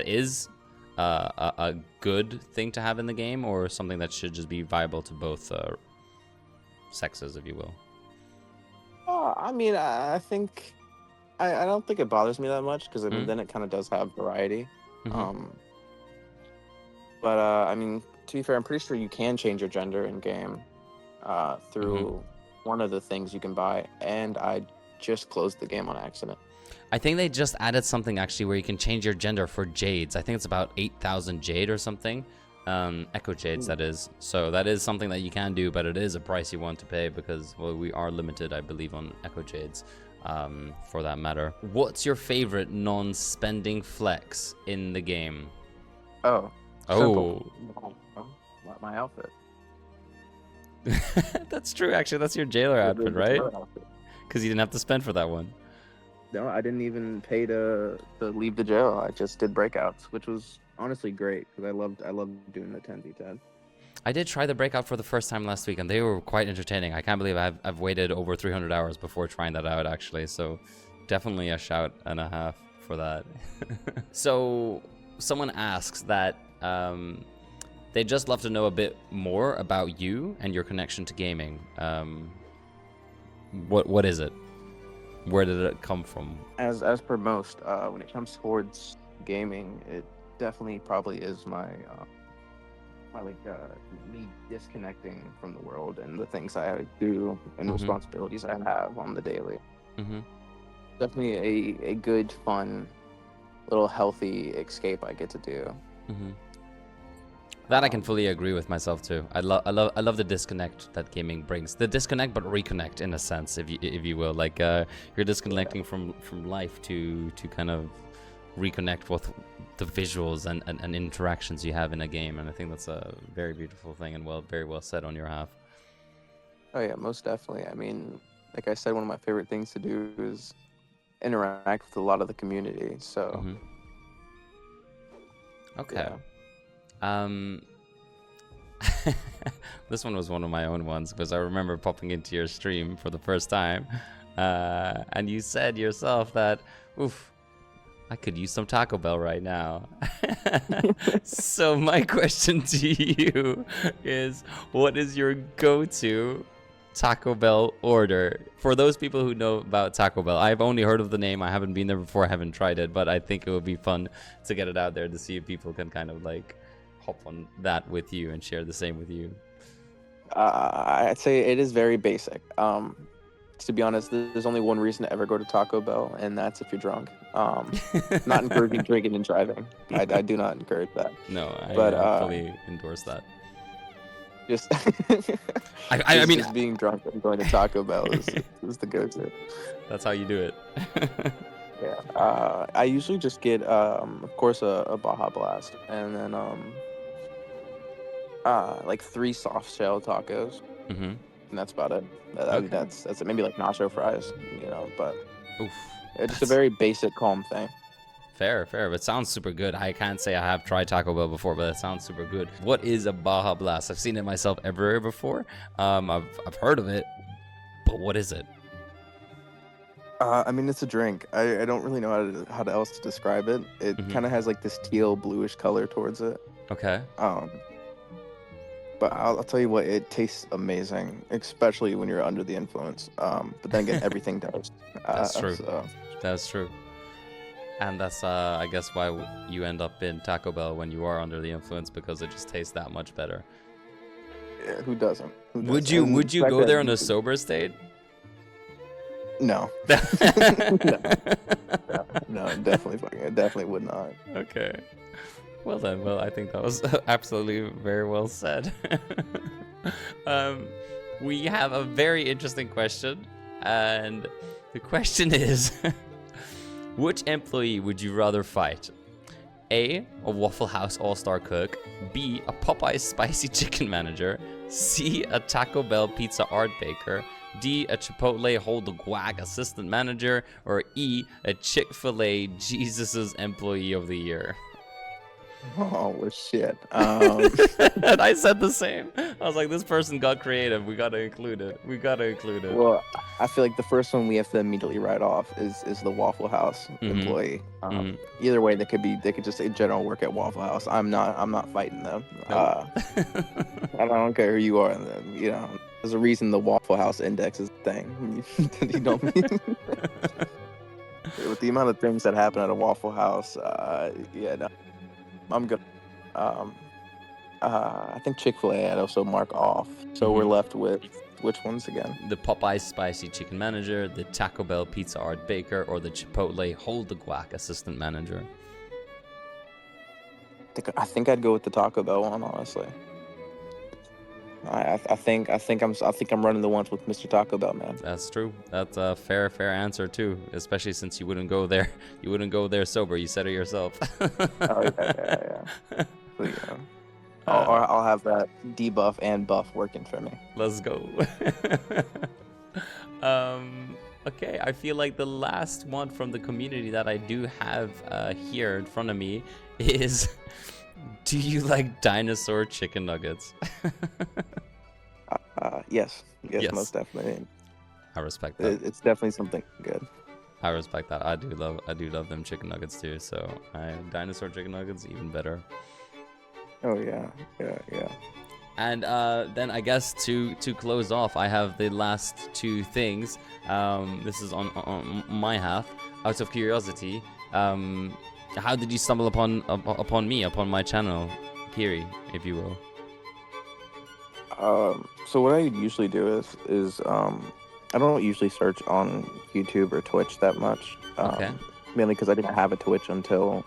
is a good thing to have in the game, or something that should just be viable to both sexes, if you will? I mean, I think I don't think it bothers me that much, because I mean then it kind of does have variety. But I mean, to be fair, I'm pretty sure you can change your gender in game through one of the things you can buy, and I just closed the game on accident. I think they just added something actually where you can change your gender for jades. I think it's about 8,000 jade or something. Echo jades, that is. So that is something that you can do, but it is a price you want to pay, because, well, we are limited, I believe, on echo jades, for that matter. What's your favorite non-spending flex in the game? Simple. My outfit. That's true, actually. That's your jailer outfit, right? Because you didn't have to spend for that one. No, I didn't even pay to leave the jail. I just did breakouts, which was honestly great, because I loved doing the 10v10. I did try the breakout for the first time last week, and they were quite entertaining. I can't believe I've waited over 300 hours before trying that out, actually. So definitely a shout and a half for that. So someone asks that they just love to know a bit more about you and your connection to gaming. What is it? Where did it come from? As per most, when it comes towards gaming, it definitely probably is my me disconnecting from the world and the things I do and responsibilities I have on the daily. Definitely a good, fun, little healthy escape I get to do. That I can fully agree with myself too. I love the disconnect that gaming brings. The disconnect but reconnect, in a sense, if you will. Like you're disconnecting from life to kind of reconnect with the visuals and interactions you have in a game, and I think that's a very beautiful thing, and very well said on your half. Oh yeah, most definitely. I mean, like I said, one of my favorite things to do is interact with a lot of the community. So okay. Yeah. This one was one of my own ones, because I remember popping into your stream for the first time, and you said yourself that, oof, I could use some Taco Bell right now. So my question to you is, what is your go-to Taco Bell order? For those people who know about Taco Bell, I've only heard of the name. I haven't been there before. I haven't tried it, but I think it would be fun to get it out there to see if people can kind of like hop on that with you and share the same with you. I'd say it is very basic. To be honest, there's only one reason to ever go to Taco Bell, and that's if you're drunk. Not encouraging drinking and driving. I do not encourage that. No, I fully endorse that. Just, I mean, just being drunk and going to Taco Bell is the go-to. That's how you do it. Yeah. I usually just get, of course, a Baja Blast, and then like 3 soft shell tacos, Mm-hmm. and that's about it. I mean, Okay. that's it. Maybe like nacho fries, but Oof. it's just a That's very basic, calm thing. fair, fair. But sounds super good. I can't say I have tried Taco Bell before, but it sounds super good. What is a Baja Blast? I've seen it myself everywhere before. I've heard of it, but what is it? I mean, it's a drink. I don't really know how to else to describe it. It Mhm. kind of has like this teal bluish color towards it. Okay. But I'll tell you what, it tastes amazing, especially when you're under the influence. But then again, everything does. That's true. So, That's true. And that's, I guess, why you end up in Taco Bell when you are under the influence, because it just tastes that much better. yeah, who doesn't? Who Would doesn't? you And would the you fact go that there in a sober state? No. No, definitely would not. Okay. Well then, well, I think that was absolutely very well said. We have a very interesting question, and the question is, which employee would you rather fight? A Waffle House All-Star cook, B, a Popeye spicy chicken manager, C, a Taco Bell pizza art baker, D, a Chipotle hold the guac assistant manager, or E, a Chick-fil-A Jesus's employee of the year. Oh, well, shit. And I said the same. I was like, this person got creative. We gotta include it. We gotta include it. Well, I feel like the first one we have to immediately write off is the Waffle House employee. Either way, they could just in general work at Waffle House. I'm not fighting them. Nope. I don't care who you are. There's a reason the Waffle House index is a thing. You know what I mean? With the amount of things that happen at a Waffle House, yeah, no, I'm good. I think Chick-fil-A I'd also mark off. So we're left with which ones again? The Popeye spicy chicken manager, the Taco Bell pizza art baker, or the Chipotle hold the guac assistant manager. I think I'd go with the Taco Bell one, honestly. I think I'm running the ones with Mr. Taco Bell, man. That's true. That's a fair answer too, especially since you wouldn't go there. You wouldn't go there sober. You said it yourself. Oh yeah. So, yeah. I'll have that debuff and buff working for me. Let's go. Okay, I feel like the last one from the community that I do have here in front of me is, do you like dinosaur chicken nuggets? Yes, Yes. most definitely. I respect that. It's definitely something good. I respect that. I do love them chicken nuggets too. So dinosaur chicken nuggets even better. Oh yeah. And then I guess to close off, I have the last 2 things. This is on my half. Out of curiosity, how did you stumble upon me, upon my channel, Kiri, if you will? So what I usually do is I don't usually search on YouTube or Twitch that much. Okay. Mainly because I didn't have a Twitch until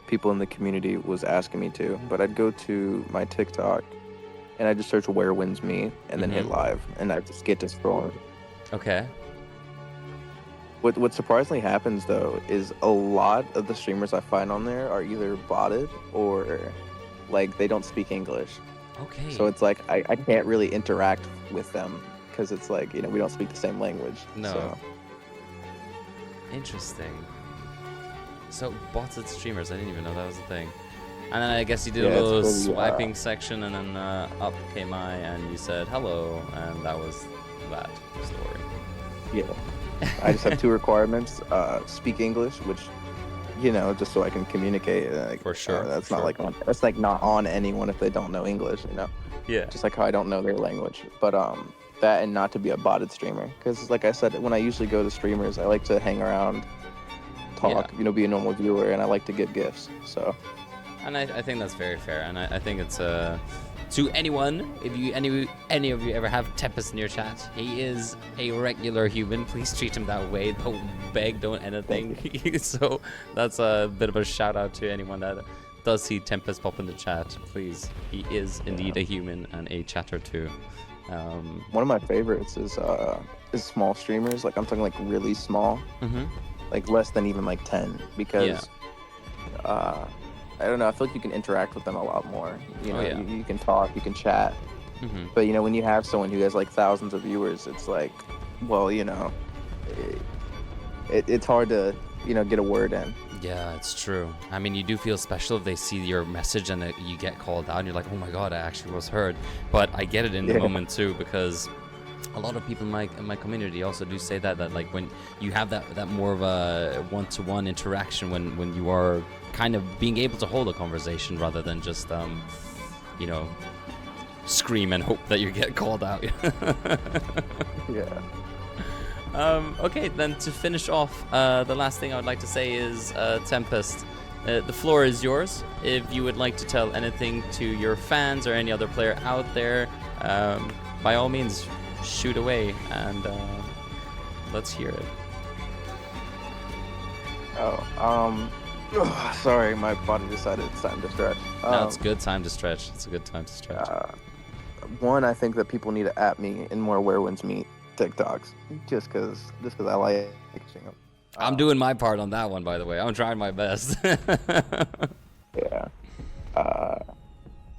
people in the community was asking me to. But I'd go to my TikTok and I just search "Where Wins Me" and then hit live, and I just get to scroll. Okay. What surprisingly happens though is a lot of the streamers I find on there are either botted or like they don't speak English. Okay. So it's like I can't really interact with them because it's like, we don't speak the same language. No. So. Interesting. So botted streamers, I didn't even know that was a thing. And then I guess you did Yeah, a little it's pretty, swiping section, and then up came I, and you said hello, and that was that story. Yeah. I just have 2 requirements: speak English, which, just so I can communicate. Like, For sure, that's for not sure. that's like not on anyone if they don't know English. Yeah. Just like how I don't know their language. But that, and not to be a botted streamer, because like I said, when I usually go to streamers, I like to hang around, talk, be a normal viewer, and I like to give gifts. So. And I think that's very fair, and I think it's to anyone, if you any of you ever have Tempêst in your chat, he is a regular human. Please treat him that way. Don't beg, don't anything. So that's a bit of a shout out to anyone that does see Tempêst pop in the chat. Please, he is indeed a human and a chatter too. One of my favorites is small streamers. Like I'm talking like really small. like less than even like 10 because I don't know. I feel like you can interact with them a lot more. You know, you can talk, you can chat. But you know, when you have someone who has like thousands of viewers, it's like, well, you know, it's hard to, you know, get a word in. Yeah, it's true. I mean, you do feel special if they see your message and you get called out and you're like, oh my god, I actually was heard. But I get it in the moment too, because a lot of people in my community also do say that like when you have that more of a one-to-one interaction, when you are kind of being able to hold a conversation rather than just you know, scream and hope that you get called out. Yeah. Okay, then to finish off, the last thing I would like to say is, Tempêst, the floor is yours. If you would like to tell anything to your fans or any other player out there, by all means, shoot away and let's hear it. Sorry, my body decided it's time to stretch. No, it's a good time to stretch. It's a good time to stretch. One, I think that people need to at me in more Where Winds Meet TikToks, just because I like seeing them. I'm doing my part on that one, by the way. I'm trying my best. Yeah.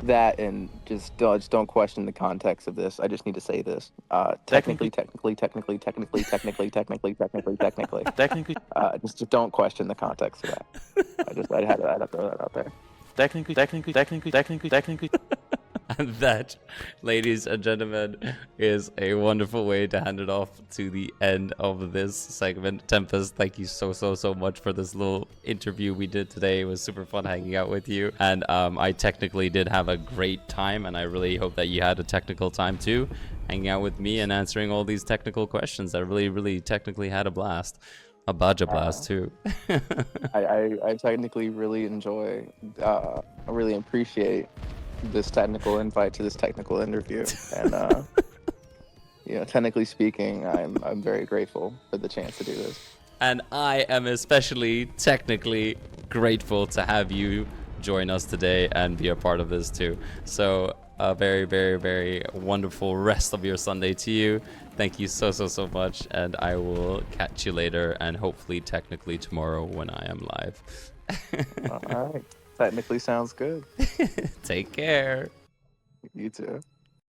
That and just don't question the context of this. I just need to say this. Technically. Just don't question the context of that. I had to throw that out there. Technically. And that, ladies and gentlemen, is a wonderful way to hand it off to the end of this segment. Tempêst, thank you so much for this little interview we did today. It was super fun hanging out with you. And I technically did have a great time, and I really hope that you had a technical time too, hanging out with me and answering all these technical questions. I really technically had a blast. A budget blast too. I technically really enjoy, I really appreciate this technical invite to this technical interview, and you know, technically speaking, I'm very grateful for the chance to do this. And I am especially technically grateful to have you join us today and be a part of this too. So a very wonderful rest of your Sunday to you. Thank you so much, and I will catch you later and hopefully technically tomorrow when I am live. All right. Technically sounds good. Take care. You too.